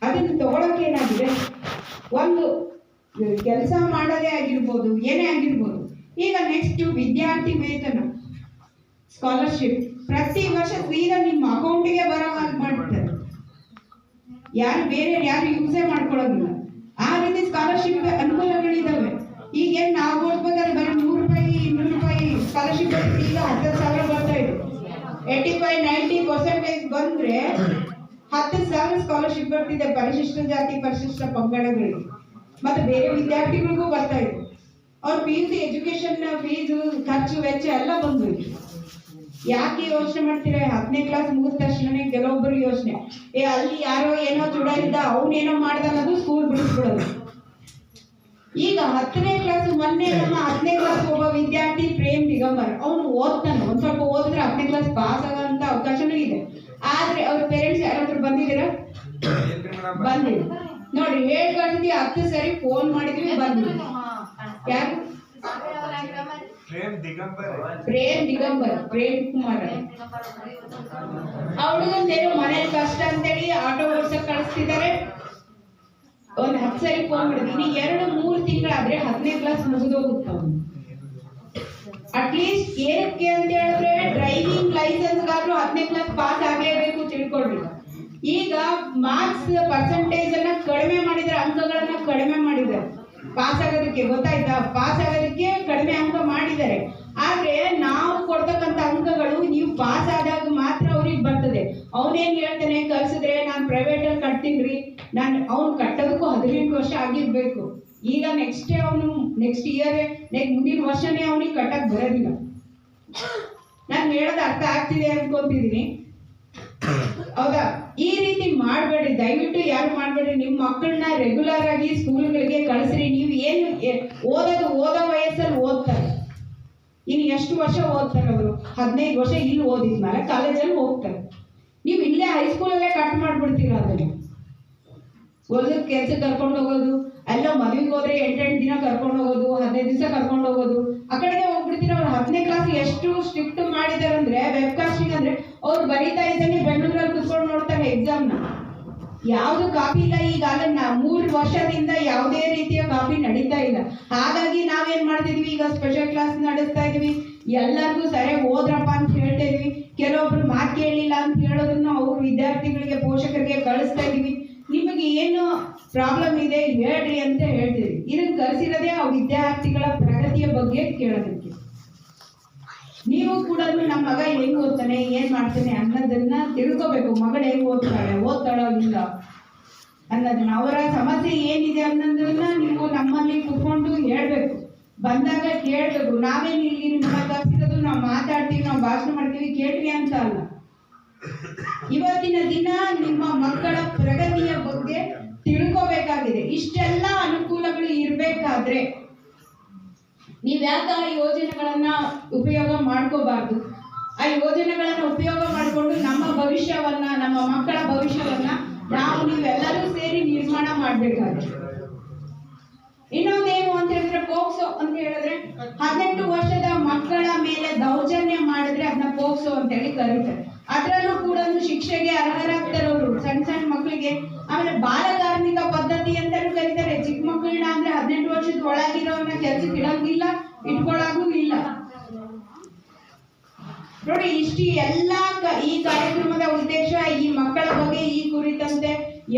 ಅದನ್ನ ತಗೊಳಕ್ಕೇನಾಗಿದೆ, ಒಂದು ಕೆಲಸ ಮಾಡೋದೇ ಆಗಿರ್ಬೋದು, ಏನೇ ಆಗಿರ್ಬೋದು. ಈಗ ನೆಕ್ಸ್ಟ್ ವಿದ್ಯಾರ್ಥಿ ವೇತನ ಸ್ಕಾಲರ್ಶಿಪ್ ಪ್ರತಿ ವರ್ಷ ಸೀದಾ ನಿಮ್ಮ ಅಕೌಂಟಿಗೆ ಬರೋ ಹಾಗೆ ಮಾಡ್ತಾರೆ. ಬೇರೆ ಯಾರು ಯೂಸೇ ಮಾಡ್ಕೊಳ್ಳೋದಿಲ್ಲ. ಆ ರೀತಿ ಸ್ಕಾಲರ್ಶಿಪ್ ಅನುಕೂಲಗಳಿದಾವೆ. ಈಗೇನ್ ನಾವು ಓದ್ಬೇಕಾದ್ರೆ ಬರೀ ₹100 ಸ್ಕಾಲರ್ಶಿಪ್ ಈಗ 10,000 ಬರ್ತಾ ಇದೆ. 85-90% ಬಂದ್ರೆ 10,000 ಸ್ಕಾಲರ್ಶಿಪ್ ಬರ್ತಿದೆ ಪರಿಶಿಷ್ಟ ಜಾತಿ ಪರಿಶಿಷ್ಟ ಪಂಗಡಗಳಿಗೆ. ಮತ್ತೆ ಬೇರೆ ವಿದ್ಯಾರ್ಥಿಗಳಿಗೂ ಬರ್ತಾ ಇದೆ. ಅವ್ರ PUC ಎಜುಕೇಶನ್ ಫೀಸ್ ಖರ್ಚು ವೆಚ್ಚ ಎಲ್ಲ ಬಂದು. ಯಾಕೆ ಯೋಚನೆ ಮಾಡ್ತೀರಾ? 10ನೇ ಕ್ಲಾಸ್ ಮುಗಿದ ತಕ್ಷಣ ಕೆಲವೊಬ್ಬರು ಯೋಚನೆ, ಅಲ್ಲಿ ಯಾರೋ ಏನೋ ಚುಡಾಯಿದ್ದ ಅವನೇನೋ ಮಾಡ್ದ ಅನ್ನೋದು ಸ್ಕೂಲ್ ಬಿಡಿಸ್ಬಿಡೋದು. ಈಗ 10ನೇ ಕ್ಲಾಸ್ ಮೊನ್ನೆ ನಮ್ಮ 10ನೇ ಕ್ಲಾಸ್ ಒಬ್ಬ ವಿದ್ಯಾರ್ಥಿ ಪ್ರೇಮ್ ದಿಗಂಬರ್, ಅವನು ಓದ್ತಾನೆ. ಒಂದ್ ಸ್ವಲ್ಪ ಓದಿದ್ರೆ 10ನೇ ಕ್ಲಾಸ್ ಪಾಸ್ ಆಗೋಂತ ಅವಕಾಶನೂ ಇದೆ. ಆದ್ರೆ ಅವ್ರ ಪೇರೆಂಟ್ಸ್ ಯಾರಾದ್ರೂ ಬಂದಿದ್ದೀರಾ? ಬಂದಿಲ್ಲ ನೋಡಿ, ಹೇಳಿ ಕಳ್ಸಿದ್ವಿ 10 ಸರಿ ಫೋನ್ ಮಾಡಿದ್ವಿ, ಬಂದಿಲ್ಲ. ಯಾರು? ಪ್ರೇಮ್ ದಿಗಂಬರ್, ಪ್ರೇಮ್ ಕುಮಾರ್. ಅವಳಿಗೊಂದೇನು ಮನೇಲಿ ಕಷ್ಟ ಅಂತೇಳಿ ಆಟೋ ಓಡ್ಸಕ್ ಕಳಿಸ್ತಿದ್ದಾರೆ. ಒಂದ್ 10 ಸರಿ ಫೋನ್ ಮಾಡಿದ್ವಿ. 2-3 ತಿಂಗಳಾದ್ರೆ 10ನೇ ಕ್ಲಾಸ್ ಮುಗಿದೋಗುತ್ತೆ. ಅವನು ಅಟ್ಲೀಸ್ಟ್ ಏನಕ್ಕೆ ಅಂತ ಹೇಳಿದ್ರೆ ಡ್ರೈವಿಂಗ್ ಲೈಸೆನ್ಸ್ ಗಾದ್ರೂ 10ನೇ ಕ್ಲಾಸ್ ಪಾಸ್ ಆಗಲೇಬೇಕು, ತಿಳ್ಕೊಳ್ರಿ. ಈಗ ಮಾರ್ಕ್ಸ್ ಪರ್ಸೆಂಟೇಜ್ ಅನ್ನ ಕಡಿಮೆ ಮಾಡಿದ್ರೆ, ಅಂಕಗಳನ್ನ ಕಡಿಮೆ ಮಾಡಿದ್ದಾರೆ ಪಾಸ್ ಆಗೋದಕ್ಕೆ. ಗೊತ್ತಾಯ್ತಾ? ಪಾಸ್ ಆಗೋದಕ್ಕೆ ಕಡಿಮೆ ಅಂಕ ಮಾಡಿದ್ದಾರೆ. ಆದ್ರೆ ನಾವು ಕೊಡ್ತಕ್ಕಂಥ ಅಂಕಗಳು ನೀವು ಪಾಸ್ ಆದಾಗ ಮಾತ್ರ ಅವ್ರಿಗೆ ಬರ್ತದೆ. ಅವನೇನ್ ಹೇಳ್ತಾನೆ, ಕಳ್ಸಿದ್ರೆ ನಾನು ಪ್ರೈವೇಟ್ ಅಲ್ಲಿ ಕಟ್ತೀನಿ, ಅವ್ನು ಕಟ್ಟೋದಕ್ಕೂ 18 ವರ್ಷ ಆಗಿರ್ಬೇಕು. ಈಗ ನೆಕ್ಸ್ಟ್ ಇಯರ್ ಮುಂದಿನ ವರ್ಷನೇ ಅವನಿಗೆ ಕಟ್ಟಕ್ ಬರೋದಿಲ್ಲ. ನಾನು ಹೇಳೋದು ಅರ್ಥ ಆಗ್ತಿದೆ ಅನ್ಕೊಂತಿದೀನಿ, ಹೌದಾ? ಈ ರೀತಿ ಮಾಡಬೇಡ್ರಿ, ದಯವಿಟ್ಟು ಯಾರು ಮಾಡಬೇಡ್ರಿ. ನಿಮ್ಮ ಮಕ್ಕಳನ್ನ ರೆಗ್ಯುಲರ್ ಆಗಿ ಸ್ಕೂಲ್ಗಳಿಗೆ ಕಳಿಸ್ರಿ. ನೀವು ಏನು ಓದೋ ವಯಸ್ಸಲ್ಲಿ ಓದ್ತಾರೆ. ಇನ್ನು ಎಷ್ಟು ವರ್ಷ ಓದ್ತಾರೆ ಅವರು? 15 ವರ್ಷ ಇಲ್ಲಿ ಓದಿದ್ಮೇಲೆ ಕಾಲೇಜಲ್ಲಿ ಹೋಗ್ತಾರೆ. ನೀವು ಇಲ್ಲೇ ಹೈಸ್ಕೂಲಲ್ಲೇ ಕಟ್ ಮಾಡ್ಬಿಡ್ತೀರ. ಅದನ್ನು ಓದೋದು, ಕೆಲ್ಸಕ್ಕೆ ಕರ್ಕೊಂಡು ಹೋಗೋದು, ಎಲ್ಲ ಮದುವೆಗೆ ಹೋದ್ರೆ 8 ದಿನ ಕರ್ಕೊಂಡು ಹೋಗೋದು, 15 ದಿವಸ ಕರ್ಕೊಂಡು ಹೋಗೋದು, ಆ ಕಡೆಗೆ ಹೋಗ್ಬಿಡ್ತೀರ. ಅವ್ರು 10ನೇ ಕ್ಲಾಸ್ ಎಷ್ಟು ಸ್ಟ್ರಿಕ್ಟ್ ಮಾಡಿದಾರೆ ಅಂದ್ರೆ, ವೆಬ್ ಕಾಸ್ಟಿಂಗ್ ಅಂದ್ರೆ ಅವ್ರು ಬರೀತಾ ಇದ್ದಾನೆ ಬೆಂಗಳೂರಲ್ಲಿ ಕುತ್ಕೊಂಡು ನೋಡ್ತಾರೆ ಎಕ್ಸಾಮ್ನ. ಯಾವ್ದು ಕಾಪಿ ಇಲ್ಲ. ಈಗ 3 ವರ್ಷದಿಂದ ಯಾವುದೇ ರೀತಿಯ ಕಾಪಿ ನಡೀತಾ ಇಲ್ಲ. ಹಾಗಾಗಿ ನಾವೇನ್ ಮಾಡ್ತಿದ್ವಿ, ಈಗ ಸ್ಪೆಷಲ್ ಕ್ಲಾಸ್ ನಡೆಸ್ತಾ ಇದೀವಿ. ಎಲ್ಲರಿಗೂ ಸರಿಯಾಗಿ ಓದ್ರಪ್ಪ ಅಂತ ಹೇಳ್ತಾ ಇದೀವಿ. ಕೆಲವೊಬ್ರು ಮಾತು ಕೇಳಲಿಲ್ಲ ಅಂತ ಹೇಳೋದನ್ನ ಅವ್ರ ವಿದ್ಯಾರ್ಥಿಗಳಿಗೆ, ಪೋಷಕರಿಗೆ ಕಳಿಸ್ತಾ ಇದೀವಿ. ನಿಮಗೆ ಏನು ಪ್ರಾಬ್ಲಮ್ ಇದೆ ಹೇಳ್ರಿ ಅಂತ ಹೇಳ್ತೀವಿ. ಇದನ್ನ ಕಲಿಸಿರೋದೇ ಆ ವಿದ್ಯಾರ್ಥಿಗಳ ಪ್ರಗತಿಯ ಬಗ್ಗೆ ಕೇಳೋದಕ್ಕೆ. ನೀವು ಕೂಡ ನಮ್ಮ ಮಗ ಹೆಂಗ್ ಓದ್ತಾನೆ, ಏನ್ ಮಾಡ್ತಾನೆ ಅನ್ನೋದನ್ನ ತಿಳ್ಕೋಬೇಕು. ಮಗಳು ಹೆಂಗ್ ಓದ್ತಾಳೋ ಇಲ್ಲ ಅನ್ನೋದನ್ನ, ಅವರ ಸಮಸ್ಯೆ ಏನಿದೆ ಅನ್ನೋದನ್ನ ನೀವು ನಮ್ಮಲ್ಲಿ ಕುತ್ಕೊಂಡು ಹೇಳ್ಬೇಕು. ಬಂದಾಗ ಕೇಳ್ಬೇಕು. ನಾವೇನು ಇಲ್ಲಿ ನಿಮ್ಮ ಕಲಿಸಿರೋದು ನಾವು ಮಾತಾಡ್ತೀವಿ, ನಾವು ಭಾಷಣ ಮಾಡ್ತೀವಿ, ಕೇಳ್ರಿ ಅಂತ ಅಲ್ಲ. ಇವತ್ತಿನ ದಿನ ನಿಮ್ಮ ಮಕ್ಕಳ ಪ್ರಗತಿಯ ಬಗ್ಗೆ ತಿಳ್ಕೋಬೇಕಾಗಿದೆ. ಇಷ್ಟೆಲ್ಲ ಅನುಕೂಲಗಳು ಇರಬೇಕಾದ್ರೆ ನೀವ್ಯಾಕೆ ಆ ಯೋಜನೆಗಳನ್ನ ಉಪಯೋಗ ಮಾಡ್ಕೋಬಾರ್ದು? ಆ ಯೋಜನೆಗಳನ್ನ ಉಪಯೋಗ ಮಾಡಿಕೊಂಡು ನಮ್ಮ ಭವಿಷ್ಯವನ್ನ, ನಮ್ಮ ಮಕ್ಕಳ ಭವಿಷ್ಯವನ್ನ ನೀವೆಲ್ಲರೂ ಸೇರಿ ನಿರ್ಮಾಣ ಮಾಡ್ಬೇಕಾದ್ರೆ. ಇನ್ನೊಂದೇನು ಅಂತ ಹೇಳಿದ್ರೆ, ಪೋಕ್ಸೋ ಅಂತ ಹೇಳಿದ್ರೆ 18 ವರ್ಷದ ಮಕ್ಕಳ ಮೇಲೆ ದೌರ್ಜನ್ಯ ಮಾಡಿದ್ರೆ ಅದನ್ನ ಪೋಕ್ಸೋ ಅಂತ ಹೇಳಿ ಕರೀತಾರೆ. ಅದರಲ್ಲೂ ಕೂಡ ಶಿಕ್ಷೆಗೆ ಅರ್ಹರಾಗ್ತಾರವರು ಸಣ್ಣ ಮಕ್ಕಳಿಗೆ. ಆಮೇಲೆ ಬಾಲಕಾರ್ಮಿಕ ಪದ್ಧತಿ ಅಂತಾನು ಕರೀತಾರೆ. ಚಿಕ್ಕ ಮಕ್ಕಳನ್ನ ಅಂದ್ರೆ 18 ವರ್ಷದ ಒಳಗಿರೋನ್ನ ಕೆಲ್ಸಕ್ಕೆ ಇಡಂಗಿಲ್ಲ, ಇಟ್ಕೊಳಗೂ ಇಲ್ಲ. ನೋಡಿ, ಇಷ್ಟು ಎಲ್ಲ ಈ ಕಾರ್ಯಕ್ರಮದ ಉದ್ದೇಶ ಈ ಮಕ್ಕಳ ಬಗ್ಗೆ ಈ ಕುರಿತಂತೆ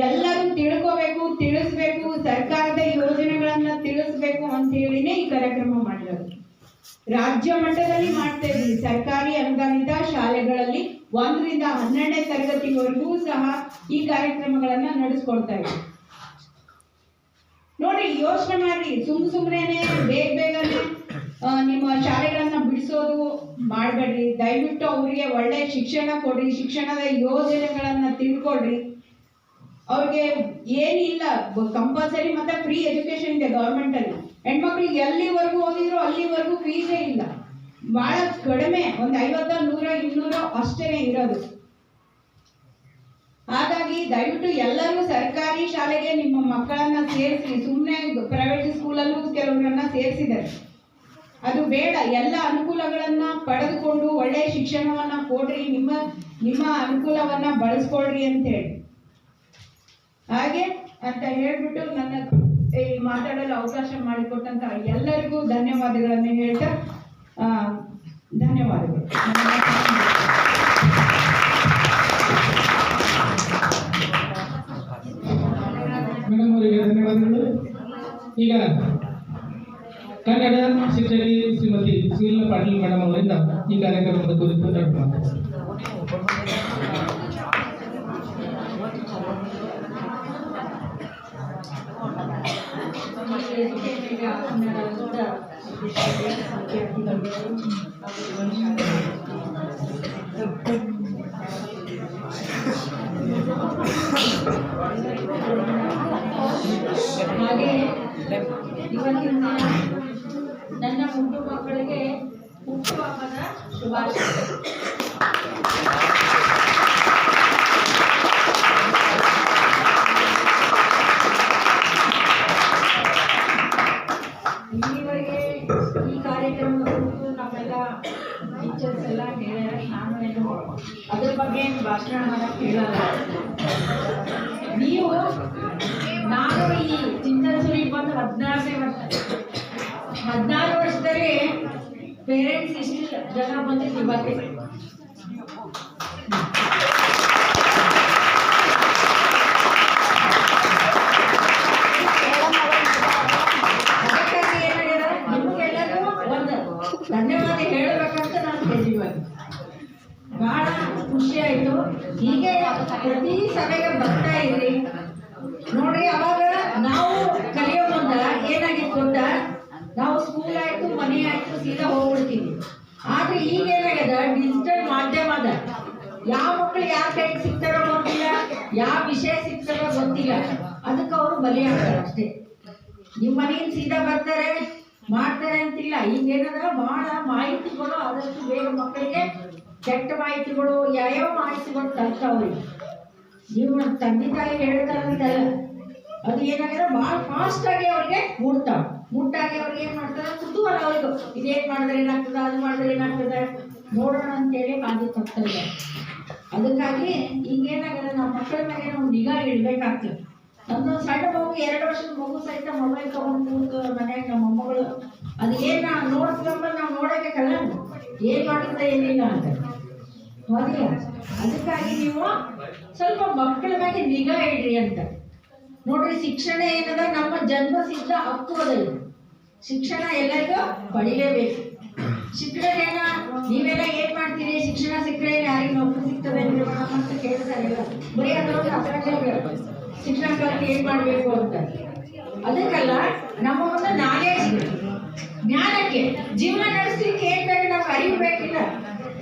ಎಲ್ಲರೂ ತಿಳ್ಕೋಬೇಕು, ತಿಳಿಸ್ಬೇಕು, ಸರ್ಕಾರದ ಯೋಜನೆಗಳನ್ನ ತಿಳಿಸ್ಬೇಕು ಅಂತ ಹೇಳಿನೇ ಈ ಕಾರ್ಯಕ್ರಮ ಮಾಡಿರೋದು. ರಾಜ್ಯ ಮಟ್ಟದಲ್ಲಿ ಮಾಡ್ತಾ ಇದ್ದೀವಿ. ಸರ್ಕಾರಿ ಅನುದಾನಿತ ಶಾಲೆಗಳಲ್ಲಿ 1 ರಿಂದ 12ನೇ ತರಗತಿವರೆಗೂ ಸಹ ಈ ಕಾರ್ಯಕ್ರಮಗಳನ್ನ ನಡೆಸ್ಕೊಡ್ತಾ ಇದ್ದೀವಿ. ನೋಡಿ, ಯೋಚನೆ ಮಾಡಿ, ಸುಮ್ಮನೆ ಬೇಗನೆ ನಿಮ್ಮ ಶಾಲೆಗಳನ್ನ ಬಿಡಿಸೋದು ಮಾಡಬೇಡ್ರಿ. ದಯವಿಟ್ಟು ಅವರಿಗೆ ಒಳ್ಳೆ ಶಿಕ್ಷಣ ಕೊಡ್ರಿ, ಶಿಕ್ಷಣದ ಯೋಜನೆಗಳನ್ನ ತಿಳ್ಕೊಡ್ರಿ. ಅವ್ರಿಗೆ ಏನಿಲ್ಲ, ಕಂಪಲ್ಸರಿ ಮತ್ತೆ ಫ್ರೀ ಎಜುಕೇಶನ್ ಇದೆ ಗವರ್ಮೆಂಟ್ ಅಲ್ಲಿ. ಹೆಣ್ಮಕ್ಳಿಗೆ ಎಲ್ಲಿವರೆಗೂ ಓದಿದ್ರು ಅಲ್ಲಿವರೆಗೂ ಫೀಸೇ ಇಲ್ಲ, ಬಹಳ ಕಡಿಮೆ, ಒಂದು 50, 100, 200 ಅಷ್ಟೇ ಇರೋದು. ಹಾಗಾಗಿ ದಯವಿಟ್ಟು ಎಲ್ಲರೂ ಸರ್ಕಾರಿ ಶಾಲೆಗೆ ನಿಮ್ಮ ಮಕ್ಕಳನ್ನ ಸೇರಿಸಿ. ಸುಮ್ಮನೆ ಪ್ರೈವೇಟ್ ಸ್ಕೂಲಲ್ಲೂ ಕೆಲವರನ್ನ ಸೇರಿಸಿದ್ದಾರೆ, ಅದು ಬೇಡ. ಎಲ್ಲ ಅನುಕೂಲಗಳನ್ನ ಪಡೆದುಕೊಂಡು ಒಳ್ಳೆ ಶಿಕ್ಷಣವನ್ನ ಕೊಡ್ರಿ, ನಿಮ್ಮ ಅನುಕೂಲವನ್ನ ಬಳಸ್ಕೊಳ್ರಿ ಅಂತ ಹೇಳಿ. ಹಾಗೆ ಅಂತ ಹೇಳ್ಬಿಟ್ಟು ನನ್ನ ಈ ಮಾತಾಡಲು ಅವಕಾಶ ಮಾಡಿಕೊಟ್ಟಂತ ಎಲ್ಲರಿಗೂ ಧನ್ಯವಾದಗಳನ್ನು ಹೇಳ್ತಾ ಧನ್ಯವಾದಗಳು. ಮೇಡಮ್ ಅವರಿಗೆ ಧನ್ಯವಾದಗಳು. ಈಗ ಕನ್ನಡ ಶಿಕ್ಷಕಿ ಶ್ರೀಮತಿ ಶ್ರೀಲಾ ಪಾಟೀಲ್ ಮೇಡಮ್ ಅವರಿಂದ ಈ ಕಾರ್ಯಕ್ರಮದ ಕುರಿತು ಮಾತಾಡ್ತಾರೆ. ಹಾಗೆ ಇವತ್ತಿನ ನನ್ನ ಹುಟ್ಟು ಮಕ್ಕಳಿಗೆ ಹುಟ್ಟುಹಬ್ಬದ ಶುಭಾಶಯಗಳು. ಇಲ್ಲಿವರೆಗೆ ಈ ಕಾರ್ಯಕ್ರಮದ ಕುರಿತು ನಮ್ಮೆಲ್ಲ ಟೀಚರ್ಸ್ ಎಲ್ಲ ಹೇಳ್ಯಾರ. ನಾನು ಏನು ಅದ್ರ ಬಗ್ಗೆ ಏನು ಭಾಷಣ ಮಾಡಕ್ಕೆ ಹೇಳಲ್ಲ. ನಾನು ಈ ಚಿಂತನಸೂರಿಗೆ ಬಂದು 16ನೇ ವರ್ಷ. 16 ವರ್ಷದಲ್ಲಿ ಪೇರೆಂಟ್ಸ್ ಇಷ್ಟು ಜನ ಬಂದಿದ್ದು ಬಗ್ಗೆ ಧನ್ಯವಾದ ಹೇಳಬೇಕಂತ ನಾನು ಹೇಳಿದ್ವಿ. ಬಹಳ ಖುಷಿ ಆಯ್ತು. ಹೀಗೆ ಪ್ರತಿ ಸಭೆಗೆ ಬರ್ತಾ ಇದ್ರಿ ನೋಡ್ರಿ. ಅವಾಗ ನಾವು ಕಲಿಯೋ ಮುಂದ ಏನಾಗಿತ್ತು ಅಂತ, ನಾವು ಸ್ಕೂಲ್ ಆಯ್ತು, ಮನೆ ಆಯ್ತು, ಸೀದಾ ಹೋಗ್ಬಿಡ್ತೀವಿ. ಆದ್ರೆ ಈಗ ಏನಾಗ್ಯದ, ಡಿಜಿಟಲ್ ಮಾಧ್ಯಮ ಅದ. ಯಾವ ಮಕ್ಕಳು ಯಾವ ಟೈಪ್ ಸಿಗ್ತಾರೋ ಗೊತ್ತಿಲ್ಲ, ಯಾವ ವಿಷಯ ಸಿಗ್ತಾರೋ ಗೊತ್ತಿಲ್ಲ. ಅದಕ್ಕೆ ಅವರು ಬಲಿಯಾಗ್ತಾರೆ ಅಷ್ಟೇ. ನಿಮ್ಮ ಮನೆಯಿಂದ ಸೀದಾ ಬರ್ತಾರೆ, ಮಾಡ್ತಾರೆ ಅಂತಿಲ್ಲ. ಈಗೇನದ ಬಹಳ ಮಾಹಿತಿಗಳು ಆದಷ್ಟು ಬೇಗ ಮಕ್ಕಳಿಗೆ ಕೆಟ್ಟ ಮಾಹಿತಿಗಳು, ಯಾವ್ಯಾವ ಮಾಹಿತಿಗಳು ತರ್ತಾವ್ರಿ. ನೀವು ತಂದೆ ತಾಯಿ ಹೇಳ್ತಾರಂತಲ್ಲ, ಅದು ಏನಾಗಿದೆ ಬಹಳ ಫಾಸ್ಟ್ ಆಗಿ ಅವ್ರಿಗೆ ಮುಟ್ಟಾಗಿ ಅವ್ರಿಗೆ ಏನ್ ಮಾಡ್ತಾರೆ, ಕುತೂಹಲ ಅವ್ರಿಗೂ. ಇದೇನ್ ಮಾಡಿದ್ರೆ ಏನಾಗ್ತದ, ಅದು ಮಾಡಿದ್ರೆ ಏನಾಗ್ತದೆ ನೋಡೋಣ ಅಂತೇಳಿ ಕಾದು ತಗ್ತಾ ಇದ್ದಾರೆ. ಅದಕ್ಕಾಗಿ ಈಗೇನಾಗಿದೆ, ನಮ್ಮ ಮಕ್ಕಳ ಮೇಲೆ ನಾವು ನಿಗಾ ಇಡ್ಬೇಕಾಗ್ತದೆ. ನಮ್ದು ಸಣ್ಣ ಮಗು, 2 ವರ್ಷದ ಮಗು ಸಹಿತ ಮೊಬೈಲ್ ತಗೊಂಡು ಕೂತು ಮನ್ಯಾಗ ನಮ್ಮ ಮೊಮ್ಮಗಳು ಅದು ಏನ ನೋಡ್ತೀವಲ್ಲ, ನಾವು ನೋಡಬೇಕಲ್ಲ ಏನ್ ಮಾಡುತ್ತೆ ಏನಿಲ್ಲ ಅಂತ. ಹೌದಿಲ್ಲ? ಅದಕ್ಕಾಗಿ ನೀವು ಸ್ವಲ್ಪ ಮಕ್ಕಳ ಮೇಲೆ ನಿಗಾ ಇಡ್ರಿ ಅಂತ ನೋಡ್ರಿ. ಶಿಕ್ಷಣ ಏನದ, ನಮ್ಮ ಜನ್ಮ ಸಿದ್ಧ ಹಕ್ಕು ಅದ. ಶಿಕ್ಷಣ ಎಲ್ಲರಿಗೂ ಪಡಿಲೇಬೇಕು. ಶಿಕ್ಷಣ ಏನ, ನೀವೆಲ್ಲ ಏನ್ ಮಾಡ್ತೀರಿ, ಶಿಕ್ಷಣ ಸಿಕ್ಕರೆ ಯಾರಿಗೆ ನೌಕರಿ ಸಿಗ್ತದೆ ಅಂತ ಕೇಳ್ತಾರೆ. ಬರೀ ಅದೊಂದು ಅಸಂಖ್ಯ ಶಿಕ್ಷಣ ಕಲಿತು ಏನ್ ಮಾಡ್ಬೇಕು ಅಂತ. ಅದಕ್ಕಲ್ಲ, ನಮ್ಮ ಒಂದು ನಾಲೆಜ್, ಜ್ಞಾನಕ್ಕೆ, ಜೀವನ ನಡೆಸಲಿಕ್ಕೆ ಏನ್ ಬೇಕು, ನಾವು ಅರಿವು ಬೇಕಿಲ್ಲ.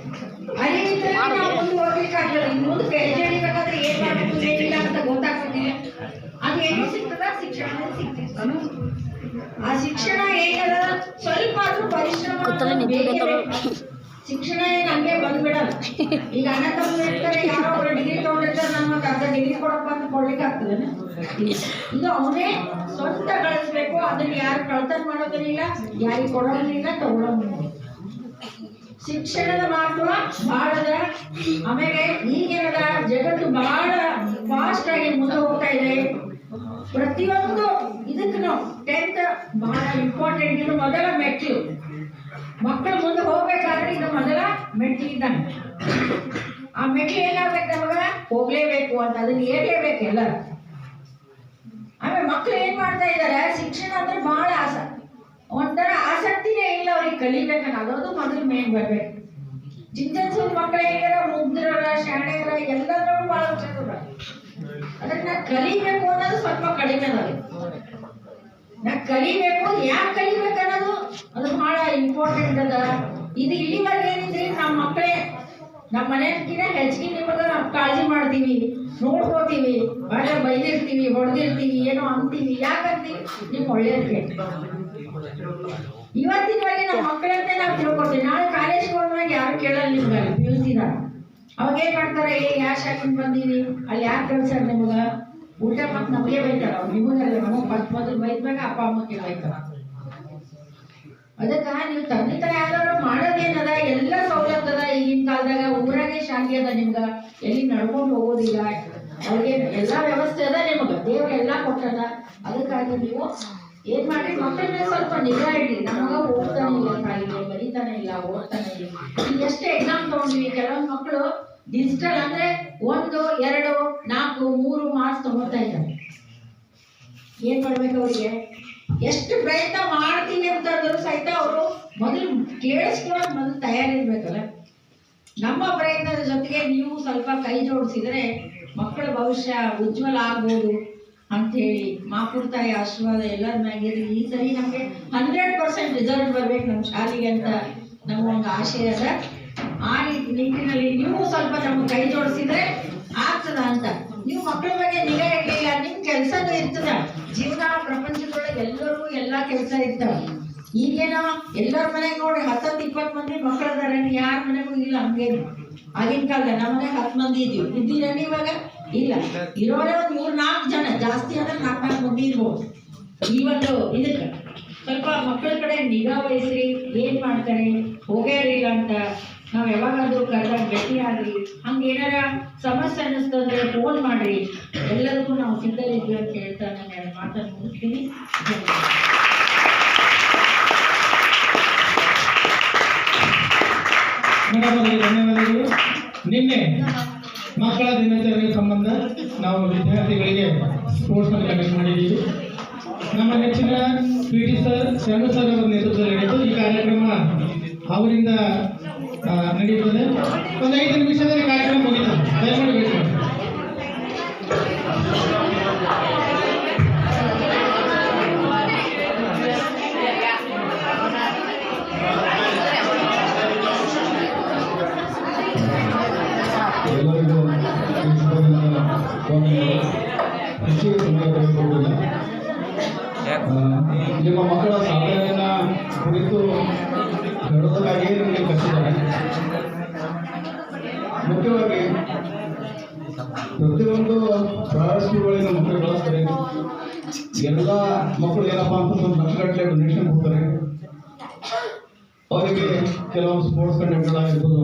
ಅರಿವಿದ್ರೆ ನಾವು ಮುಂದೆ ಹೋಗ್ಬೇಕಾಗ್ತದೆ. ಇನ್ನು ಮುಂದಕ್ಕೆ ಹೆಜ್ಜೆ ಇಡಬೇಕಾದ್ರೆ ಏನ್ ಮಾಡಬೇಕು ಏನಿಲ್ಲ ಅಂತ ಗೊತ್ತಾಗ್ತದೆ. ಅದು ಏನು ಸಿಗ್ತದ, ಶಿಕ್ಷಣ ಸಿಗ್ತದೆ. ಆ ಶಿಕ್ಷಣ ಏನದ ಸ್ವಲ್ಪ ಆದ್ರೂ ಪರಿಶ್ರಮ ಬೇಕೇ ಬೇಕು. ಶಿಕ್ಷಣ ಏನು ಹಂಗೆ ಬಂದ್ಬಿಡಲ್ಲ. ಈಗ ಅಣ್ಣ ತಮ್ಮ ಇರ್ತಾರೆ, ಯಾರೋ ಒಬ್ಬರು ಡಿಗ್ರಿ ತಗೊಂಡಿರ್ತಾರೆ, ನಮಗೆ ಅರ್ಧ ಡಿಗ್ರಿ ಕೊಡಪ್ಪ ಅಂತ ಕೊಡ್ಲಿಕ್ಕೆ ಆಗ್ತದೆ. ಇದು ಅವನೇ ಸ್ವಂತ ಗಳಿಸ್ಬೇಕು. ಅದನ್ನ ಯಾರು ಕಳ್ತನ ಮಾಡೋದಿಲ್ಲ, ಯಾರಿಗೆ ಕೊಡೋದಿಲ್ಲ, ತಗೊಳ್ಳೋದಿಲ್ಲ. ಶಿಕ್ಷಣದ ಮಹತ್ವ ಬಹಳದ. ಆಮೇಲೆ ಈಗಿನ ಜಗತ್ತು ಬಹಳ ಫಾಸ್ಟ್ ಆಗಿ ಮುಂದೆ ಹೋಗ್ತಾ ಇದೆ. ಪ್ರತಿಯೊಂದು ಇದಕ್ಕೂ 10th ಬಹಳ ಇಂಪಾರ್ಟೆಂಟ್. ಇದು ಮೊದಲ ಮೆಟ್ಲು. ಮಕ್ಕಳು ಮುಂದೆ ಹೋಗ್ಬೇಕಾದ್ರೆ ಇದು ಮೊದಲ ಮೆಟ್ಲು ಇದ್ದಾನೆ. ಆ ಮೆಟ್ಲು ಏನಾಗ್ಬೇಕು, ನಮಗ ಹೋಗ್ಲೇಬೇಕು ಅಂತ, ಅದನ್ನ ಏರ್ಲೇಬೇಕು ಎಲ್ಲರೂ. ಆಮೇಲೆ ಮಕ್ಕಳು ಏನ್ ಮಾಡ್ತಾ ಇದ್ದಾರೆ, ಶಿಕ್ಷಣ ಅಂದ್ರೆ ಬಹಳ ಒಂಥರ ಆಸಕ್ತಿನೇ ಇಲ್ಲ ಅವ್ರಿಗೆ ಕಲಿಬೇಕನ್ನ. ಅದೊಂದು ಮೊದಲು ಮೇನ್ ಬರ್ಬೇಕು. ಚಿಂತನ ಮಕ್ಕಳು ಹೇಗಾರ ಮುಗ್ಧರ ಶಾಣೆಯರ ಎಲ್ಲದ್ರಲ್ಲೂ ಬಹಳ ಹುಷಾರ. ಅದಕ್ಕೆ ನಾ ಕಲಿಬೇಕು ಅನ್ನೋದು ಸ್ವಲ್ಪ ಕಡಿಮೆ ಅದ. ನಾ ಕಲಿಬೇಕು, ಯಾಕೆ ಕಲಿಬೇಕು ಅನ್ನೋದು ಅದು ಬಹಳ ಇಂಪಾರ್ಟೆಂಟ್ ಅದ. ಇದು ಇಲ್ಲಿವರೆಗೆ ಏನಿದ್ರಿ, ನಮ್ಮ ಮಕ್ಕಳೇ ನಮ್ಮ ಮನೆಗಿನ ಹೆಚ್ಚಿಗೆ ನಿಮಗೆ ಕಾಳಜಿ ಮಾಡ್ತೀವಿ, ನೋಡ್ಕೋತೀವಿ, ಬಹಳ ಬೈದಿರ್ತೀವಿ, ಹೊಡೆದಿರ್ತೀವಿ, ಏನೋ ಅಂತೀವಿ. ಯಾಕಂತೀವಿ, ನಿಮ್ಗೆ ಒಳ್ಳೇದಕ್ಕೆ. ಇವತ್ತಿನವರೆಗೆ ನಮ್ಮ ಮಕ್ಕಳಂತೆ ನಾವು ತಿಳ್ಕೊತೀವಿ. ನಾಳೆ ಕಾಲೇಜ್ಗೆ ಹೋದಾಗ ಯಾರು ಕೇಳಲ್ಲ ನಿಮ್ಗೆ. PUC ಅವಾಗ ಏನ್ ಮಾಡ್ತಾರೆ, ಯಾವ ಶಾಲೆಗೆ ಬಂದೀವಿ, ಅಲ್ಲಿ ಯಾರು ಕಳ್ಸಾರ ನಿಮ್ಗ ಊಟ, ಮತ್ತೆ ನಮಗೆ ಬೈತಾರ. ಅವ್ರು ನಿಮಗಲ್ಲ, ನಮಗೆ ಮೊದಲು ಬೈದ್ಮ್ಯಾಗ ಅಪ್ಪ ಅಮ್ಮಕ್ಕೆ ಬೈತಾರ. ಅದಕ್ಕ ನೀವು ತಂದೆ ತಾಯಿ ಯಾವ್ದಾದ್ರು ಮಾಡೋದೇನದ, ಎಲ್ಲ ಸವಲತ್ತದ. ಈಗಿನ ಕಾಲದಾಗ ಊರಾಗೆ ಶಾಲೆ ಅದ, ನಿಮ್ಗ ಎಲ್ಲಿ ನಡ್ಕೊಂಡು ಹೋಗೋದಿಲ್ಲ. ಅವ್ರಿಗೆ ಎಲ್ಲಾ ವ್ಯವಸ್ಥೆ ಅದ, ನಿಮಗ ದೇವ್ರ ಎಲ್ಲಾ ಕೊಟ್ಟದ. ಅದಕ್ಕಾಗಿ ನೀವು ಏನ್ ಮಾಡಿ, ಮಕ್ಕಳನ್ನ ಸ್ವಲ್ಪ ನಿಗಾ ಇಡ್ರಿ. ನಮಗ ಓದ್ತಾನೆ ಇಲ್ಲ, ಶಾಲೆಗೆ ಬರೀತಾನೆ ಇಲ್ಲ, ಓದ್ತಾನೆ ಇಲ್ಲ. ಈಗ ಎಷ್ಟೇ ಎಕ್ಸಾಮ್ ತಗೊಂಡ್ವಿ, ಕೆಲವೊಂದು ಮಕ್ಕಳು ಡಿಜಿಟಲ್ ಅಂದ್ರೆ 1, 2, 4, 3 ಮಾರ್ಕ್ಸ್ ತಗೋತಾ ಇದ್ದಾರೆ. ಏನ್ ಮಾಡ್ಬೇಕು ಅವ್ರಿಗೆ? ಎಷ್ಟು ಪ್ರಯತ್ನ ಮಾಡ್ತೀನಿ ಅಂತಂದ್ರು ಸಹಿತ ಅವರು ಮೊದಲು ಕೇಳಿಸ್ಕೊಳಕ್ ಮೊದಲು ತಯಾರಿರ್ಬೇಕಲ್ಲ. ನಮ್ಮ ಪ್ರಯತ್ನದ ಜೊತೆಗೆ ನೀವು ಸ್ವಲ್ಪ ಕೈ ಜೋಡಿಸಿದ್ರೆ ಮಕ್ಕಳ ಭವಿಷ್ಯ ಉಜ್ವಲ ಆಗ್ಬೋದು ಅಂಥೇಳಿ ಮಾಪುರ್ ತಾಯಿ ಆಶೀರ್ವಾದ ಎಲ್ಲರ ಮ್ಯಾಗಿರ್ಲಿ. ಈ ಸರಿ ನಮಗೆ 100% ರಿಸಲ್ಟ್ ಬರ್ಬೇಕು ನಮ್ಮ ಶಾಲೆಗೆ ಅಂತ ನಮಗೊಂದು ಆಶಯ ಅದ. ಆ ನಿಟ್ಟಿನಲ್ಲಿ ನೀವು ಸ್ವಲ್ಪ ನಮ್ಗೆ ಕೈ ಜೋಡಿಸಿದ್ರೆ ಆಗ್ತದ ಅಂತ. ನೀವು ಮಕ್ಕಳ ಬಗ್ಗೆ ನಿಗಾ ಇಡ್ಲಿಲ್ಲ, ನಿಮ್ ಕೆಲ್ಸನೂ ಇರ್ತದ. ಜೀವನ ಪ್ರಪಂಚದೊಳಗೆ ಎಲ್ಲರಿಗೂ ಎಲ್ಲಾ ಕೆಲಸ ಇರ್ತಾವ. ಈಗೇನೋ ಎಲ್ಲರ ಮನೆಗೆ ನೋಡಿ 10-20 ಮಂದಿ ಮಕ್ಕಳದಾರ, ಯಾರ ಮನೆಗೂ ಇಲ್ಲ. ಹಂಗೆ ಆಗಿನ ಕಾಲದ ನಮ್ಮ ಮನೆಗೆ 10 ಮಂದಿ ಇದ್ದೀರ ಇವಾಗ ಇಲ್ಲ. ಇರೋರೇ ಒಂದು 3-4 ಜನ, ಜಾಸ್ತಿ ಅಂದ್ರೆ 4-4 ಮಂದಿ ಇರ್ಬೋದು. ಈ ಒಂದು ಇದಕ್ಕೆ ಸ್ವಲ್ಪ ಮಕ್ಕಳ ಕಡೆ ನಿಗಾ ವಹಿಸ್ರಿ. ಏನ್ ಮಾಡ್ತಾರೆ, ಹೋಗ್ಯಾರಿಲ್ಲ ಅಂತ ನಾವ್ ಯಾವಾಗಾದ್ರೂ ಕರೆದಾಗ ಭೇಟಿ ಆಗ್ರಿ. ಹಂಗೇನಾರ ಸಮಸ್ಯೆ ಅನ್ನಿಸ್ತಂದ್ರೆ ಫೋನ್ ಮಾಡ್ರಿ. ಎಲ್ಲರಿಗೂ ನಾವು ಸಿದ್ಧರಿದ್ವಿ ಅಂತ ಹೇಳ್ತಾ ನಾನು 2 ಮಾತನ್ನು ಮುಗಿಸ್ತೀನಿ. ಮೇಡಮ್ ಅವರಿಗೆ ಧನ್ಯವಾದಗಳು. ನಿನ್ನೆ ಮಕ್ಕಳ ದಿನಾಚರಣೆ ಸಂಬಂಧ ನಾವು ವಿದ್ಯಾರ್ಥಿಗಳಿಗೆ ಸ್ಪೋರ್ಟ್ಸ್ ಅನ್ನು ಕಂಡಕ್ಟ್ ಮಾಡಿದ್ದೀವಿ. ನಮ್ಮ ನೆಚ್ಚಿನ PT ಸರ್, ಶರಣು ಸರ್ ಅವರ ನೇತೃತ್ವದಲ್ಲಿ ನಡೆಯಿತು. ಈ ಕಾರ್ಯಕ್ರಮ ಅವರಿಂದ ನಡೀತದೆ. ಒಂದು 5 ನಿಮಿಷದಲ್ಲಿ ಕಾರ್ಯಕ್ರಮ ಮುಗಿತು. ದಯಮಾಡಿ ವೇಟ್ ಮಾಡಿ. ಎಲ್ಲರಿಗೂ ಹೆಚ್ಚಿಗೆ ಸಮಯ ತೆಗೆದುಕೊಂಡಿಲ್ಲ. ನಿಮ್ಮ ಮಕ್ಕಳ ಸಾಧನೆಯನ್ನ ಕುರಿತು ಹೇಳೋದಕ್ಕಾಗಿಯೇ ನಿಮಗೆ ಕರೆಸಿದ್ದಾರೆ. ಮುಖ್ಯವಾಗಿ ಪ್ರತಿಯೊಂದು ಪ್ರೈವೇಟ್ ಸ್ಕೂಲ್ಗಳಿಂದ ಮಕ್ಕಳು ಕಳಿಸ್ತಾರೆ. ಎಲ್ಲ ಮಕ್ಕಳು ಏನಪ್ಪಾ ಅಂತ ಒಂದು ಲಕ್ಷಗಟ್ಟಲೆ ಡೊನೇಷನ್ ಕೊಡ್ತಾರೆ. ಅವರಿಗೆ ಕೆಲವೊಂದು ಸ್ಪೋರ್ಟ್ಸ್ ಕಂಟೆಂಟ್ಗಳಾಗಿರ್ಬೋದು,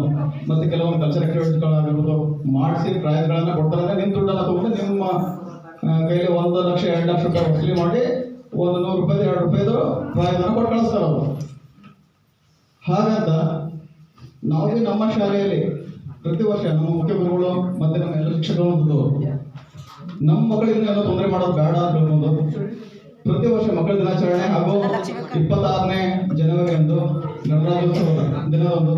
ಮತ್ತೆ ಕೆಲವೊಂದು ಕಲ್ಚರ್ ಆಕ್ಟಿವಿಟೀಸ್ಗಳಾಗಿರ್ಬೋದು ಮಾಡಿಸಿ ಪ್ರೈಸ್ಗಳನ್ನ ಕೊಡ್ತಾರೆ. ನಿಮ್ಮ ದುಡ್ಡನ್ನು ತಗೊಂಡು ನಿಮ್ಮ ಕೈಲಿ 1 ಲಕ್ಷ 2 ಲಕ್ಷ ರೂಪಾಯಿ ವಸೂಲಿ ಮಾಡಿ ಒಂದು 100 ರೂಪಾಯಿ 2 ರೂಪಾಯಿದು ಪ್ರೈಸನ್ನು ಕೊಟ್ಟು ಕಳಿಸ್ತಾರೆ ಅವರು. ಹಾಗಂತ ನಾವು ನಮ್ಮ ಶಾಲೆಯಲ್ಲಿ ಪ್ರತಿ ವರ್ಷ ನಮ್ಮ ಮುಖ್ಯ ಗುರುಗಳು ಮತ್ತೆ ನಮ್ಮ ಎಲ್ಲ ಶಿಕ್ಷಕರು ನಮ್ಮ ಮಕ್ಕಳಿಂದ ಏನೋ ತೊಂದರೆ ಮಾಡೋದು ಬೇಡ ಅಂತ ಹೇಳ್ಕೊಂಡು ಪ್ರತಿ ವರ್ಷ ಮಕ್ಕಳ ದಿನಾಚರಣೆ ಹಾಗೂ 26ನೇ ಜನವರಿ ಅಂದು ಗಣರಾಜ್ಯೋತ್ಸವ ದಿನದಂದು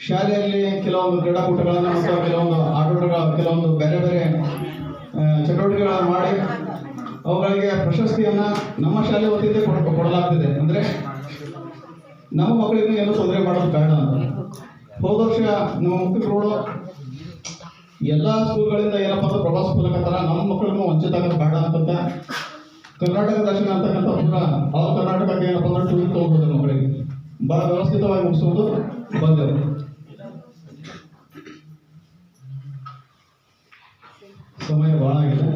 ಶಾಲೆಯಲ್ಲಿ ಕೆಲವೊಂದು ಕ್ರೀಡಾಕೂಟಗಳನ್ನು ಮತ್ತು ಕೆಲವೊಂದು ಆಟೋಟಗಳ ಕೆಲವೊಂದು ಬೇರೆ ಬೇರೆ ಚಟುವಟಿಕೆಗಳನ್ನು ಮಾಡಿ ಅವುಗಳಿಗೆ ಪ್ರಶಸ್ತಿಯನ್ನ ನಮ್ಮ ಶಾಲೆ ವತಿಯಿಂದ ಕೊಡಲಾಗ್ತಿದೆ. ಅಂದ್ರೆ ನಮ್ಮ ಮಕ್ಕಳಿಗೆ ಏನೋ ತೊಂದರೆ ಮಾಡೋದು ಬೇಡ ಅಂತ. ಹೋದ ವರ್ಷ ನಮ್ಮ ಮುಖ್ಯ ಗುರುಗಳು ಎಲ್ಲ ಸ್ಕೂಲ್ಗಳಿಂದ ಏನಪ್ಪ ಅಂದ್ರೆ ಪ್ರವಾಸ ಮೂಲಕತ್ತರ ನಮ್ಮ ಮಕ್ಕಳನ್ನು ವಂಚಿತ ಆಗೋದು ಬೇಡ ಅಂತಂತ ಕರ್ನಾಟಕ ದರ್ಶನ ಅಂತಕ್ಕಂಥ ಪೂರ ಅವ್ರ ಕರ್ನಾಟಕಕ್ಕೆ ಏನಪ್ಪ ಅಂದ್ರೆ ಟೂರ್ ತೊಗೊಂಡ್ರು ಮಕ್ಕಳಿಗೆ ಭಾಳ ವ್ಯವಸ್ಥಿತವಾಗಿ ಮುಗಿಸೋದು ಬಂದೆವು. ಸಮಯ ಭಾಳ ಆಗಿದೆ.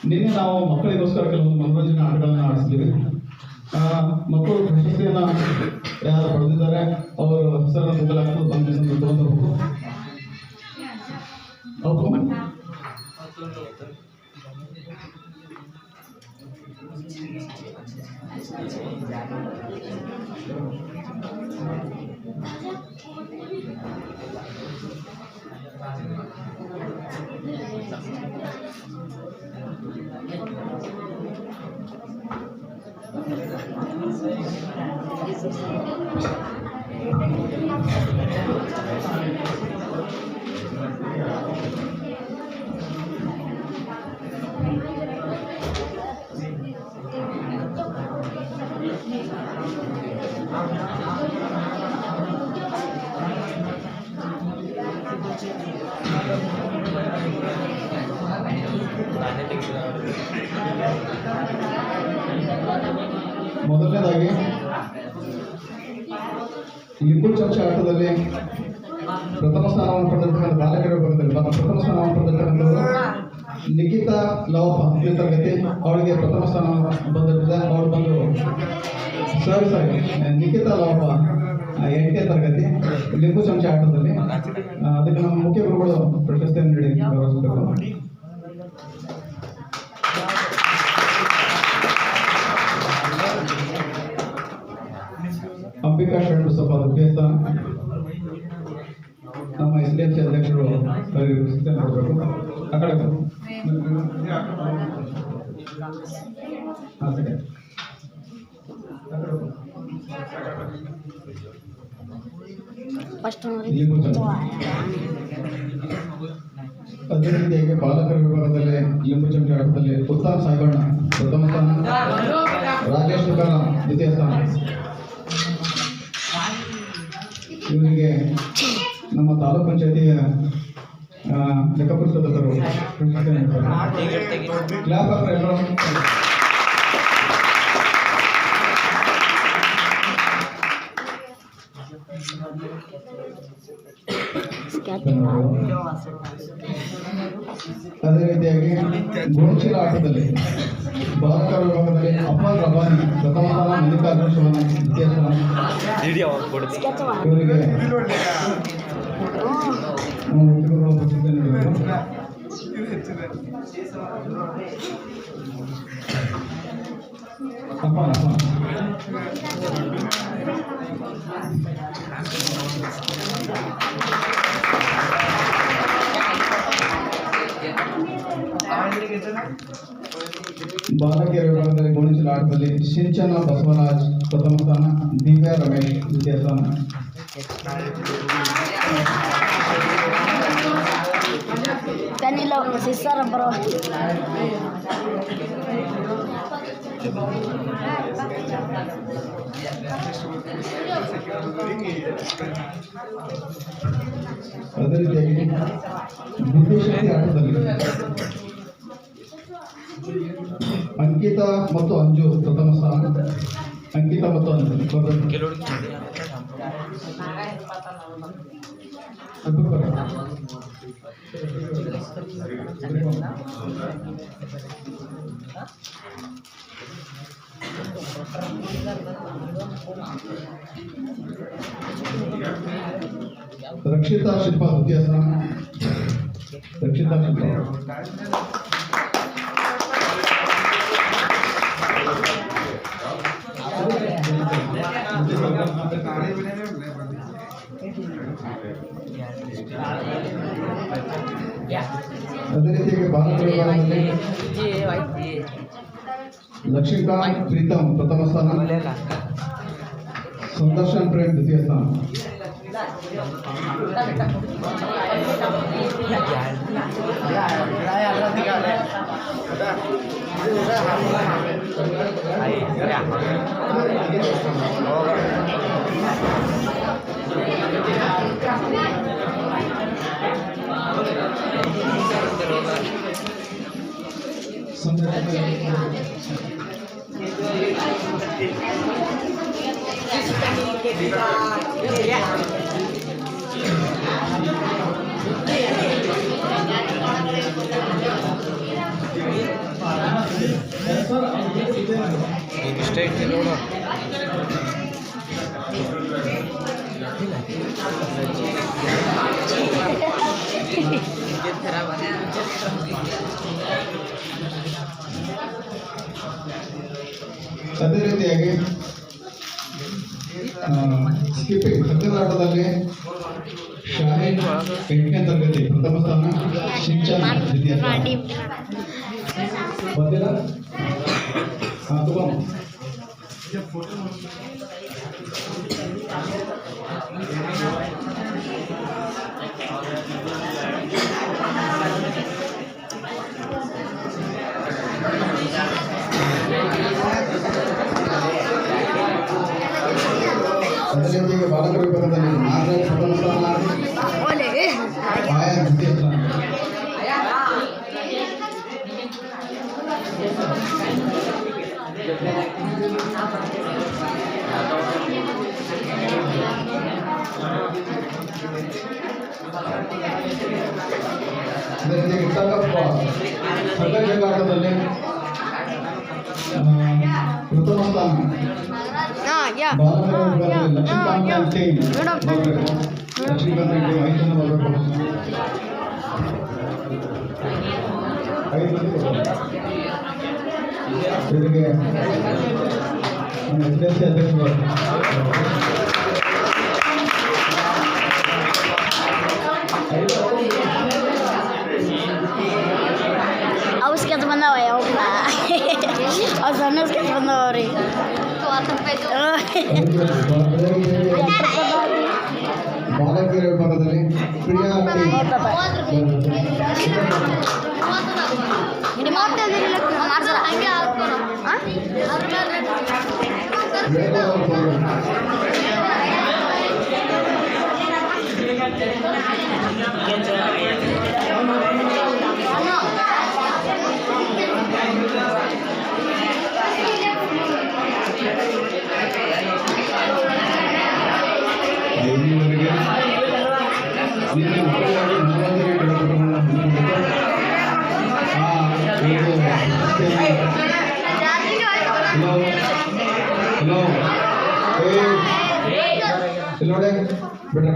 ನಿನ್ನೆ ನಾವು ಮಕ್ಕಳಿಗೋಸ್ಕರ ಕೆಲವೊಂದು ಮನೋರಂಜನೆ ಆಟಗಳನ್ನು ಆಡಿಸ್ತೀವಿ. ಮಕ್ಕಳು ಪ್ರಶಸ್ತಿಯನ್ನು ಯಾರು ಪಡೆದಿದ್ದಾರೆ ಅವರ ಹೆಸರನ್ನು ಕೂಡಲಾಗ್ತದೆ ಬಂದು ತಗೊಂಡ್ಬರ್ಬೇಕು. ಹೌದು ಮೊದಲನೇದಾಗಿ ಲಿಂಬು ಚಮಚ ಆಟದಲ್ಲಿ ಪ್ರಥಮ ಸ್ಥಾನವನ್ನು ಪಡೆದಿರ್ತಕ್ಕಂಥ ಬಾಲಕರ ವಿಭಾಗದಲ್ಲಿ ಪ್ರಥಮ ಸ್ಥಾನವನ್ನು ಪಡೆದಿರ್ತಕ್ಕಂಥವರು ನಿಖಿತಾ ಲವಪ ತರಗತಿ. ಅವಳಿಗೆ ಪ್ರಥಮ ಸ್ಥಾನ ಬಂದಿರ್ತದೆ. ಅವಳು ಬಂದು ಸಾರಿ ನಿಖಿತಾ ಲವಪ 8ನೇ ತರಗತಿ ಲಿಂಬು ಚಮಚ ಆಟದಲ್ಲಿ. ಅದಕ್ಕೆ ನಮ್ಮ ಮುಖ್ಯ ಗುರುಗಳು ಪ್ರಶಸ್ತಿಯನ್ನು ನೀಡಿ ಗೌರವಿಸಬೇಕು. ಅಂಬಿಕಾ ಷಣ್ಬಸಪ್ಪ ಮುಖ್ಯಸ್ಥ ನಮ್ಮ SDMC ಅಧ್ಯಕ್ಷರು ಸೂಚನೆ ಕೊಡಬೇಕು. ಆ ಕಡೆ ಅದೇ ರೀತಿಯಾಗಿ ಬಾಲಕರ ವಿಭಾಗದಲ್ಲಿ ಲಿಂಬು ಚಮಚ ಆಟದಲ್ಲಿ ಉತ್ತಮ ಸಾಯಿಬಣ್ಣ ಪ್ರಥಮ ಸ್ಥಾನ, ರಾಜೇಶ್ ತುಕಾರಾಮ್ ದ್ವಿತೀಯ ಸ್ಥಾನ. ಇವರಿಗೆ ನಮ್ಮ ತಾಲೂಕ್ ಪಂಚಾಯತಿಯ ಲೆಕ್ಕಪತ್ರ ಸದಸ್ಯರು ಕ್ಲಾಪ್ ಹಾಕ್ರೆ ಎಲ್ಲರೂ. ಅದೇ ರೀತಿಯಾಗಿ ಗೋಣಿಚೀಲ ಆಟದಲ್ಲಿ ಬಾಲಕರ ವಿಭಾಗದಲ್ಲಿ ಅಫಾನ್ ರಬಾನಿ ಪ್ರಥಮ ಸ್ಥಾನ, ಮಲ್ಲಿಕಾರ್ಜುನ ಶಿವನ ದ್ವಿತೀಯ ಸ್ಥಾನ. ಇವರಿಗೆ ಬಾಲಕಿಯರ ವಿಭಾಗದಲ್ಲಿ ಗೋಣಿಚೀಲ ಆಟದಲ್ಲಿ ಸಿಂಚನ ಬಸವರಾಜ್ ಪ್ರಥಮ ಸ್ಥಾನ, ದಿವ್ಯಾ ರಮೇಶ್ ದ್ವಿತೀಯ ಸ್ಥಾನ. ಅದೇ ರೀತಿಯಾಗಿ ಬುದ್ಧಿಶಕ್ತಿ ಆಟದಲ್ಲಿ ಅಂಕಿತಾ ಮತ್ತು ಅಂಜು ಪ್ರಥಮ ಸ್ಥಾನ. ಅಂಕಿತಾ ಮತ್ತು ಅಂಜು ರಕ್ಷಿತಾ ಶಿಲ್ಪ ದ್ವಿತೀಯ ಸ್ಥಾನ. ರಕ್ಷಿತಾ ಶಿಲ್ಪ ಅದೇ ರೀತಿಯಾಗಿ ಬಾಲಕರ ವಿಭಾಗದಲ್ಲಿ ಲಕ್ಷ್ಮೀಕಾಂತ್ ಪ್ರೀತಮ್ ಪ್ರಥಮ ಸ್ಥಾನ, ಸಂದರ್ಶನ್ ಪ್ರೇಮ್ ದ್ವಿತೀಯ ಸ್ಥಾನ. ಅದೇ ರೀತಿಯಾಗಿ ಸ್ಕಿಪ್ಪಿಂಗ್ ಹಗ್ಗದಾಟದಲ್ಲಿ ಶಾಹಿನ್ 8ನೇ ತರಗತಿ ಪ್ರಥಮ ಸ್ಥಾನ, ಶಿಕ್ಷಣ ದ್ವಿತೀಯ ಸ್ಥಾನ. ಬಂದಿಲ್ಲ? ಹಾಂ, ತಗೊಂಡು ಅದೇ ರೀತಿಯಾಗಿ ಬಾಲಕರ ವಿಭಾಗದಲ್ಲಿ ನಾಗರಾಜ್ ಪ್ರಥಮ ಸ್ಥಾನ, ಆಯಾ ದ್ವಿತೀಯ ಸ್ಥಾನ. ಅದೇ ರೀತಿಯಾಗಿ ಟಗಪ್ಪ ಹಗ್ಗ ಜಗ್ಗಾಟದಲ್ಲಿ ಪ್ರಥಮ ಸ್ಥಾನ, ಬಾಲಕರ ವಿಭಾಗದಲ್ಲಿ ಲಕ್ಷ್ಮೀಕಾಂತ್ and team ಬರಬೇಕು. ಲಕ್ಷ್ಮೀಕಾಂತ್ and team 5 ಜನ ಬರಬೇಕು. 5 ಮಂದಿ ಬರಬೇಕು. ಜೊತೆಗೆ ನಮ್ಮ SDLC ಅಧ್ಯಕ್ಷರು ಅವಸ್ಕೆ ಬಂದವ ಯಾವಲ್ಲ ಅವ್ರು ಸಣ್ಣಸ್ಕೆ ಬಂದವ್ರಿ ಬಾಲಕಿಯರ ವಿಭಾಗದಲ್ಲಿ ಪ್ರಿಯಾ ಇಲ್ಲಿವರೆಗೆ ನಿನ್ನೆ ಮಕ್ಕಳಿಗಾಗಿ ಮನೋರಂಜನೆ ಕಾರ್ಯಕ್ರಮವನ್ನು ಹಮ್ಮಿಕೊಂಡಿದ್ದು ಹಲೋ ನೋಡಿ ಬಿಡ್ರ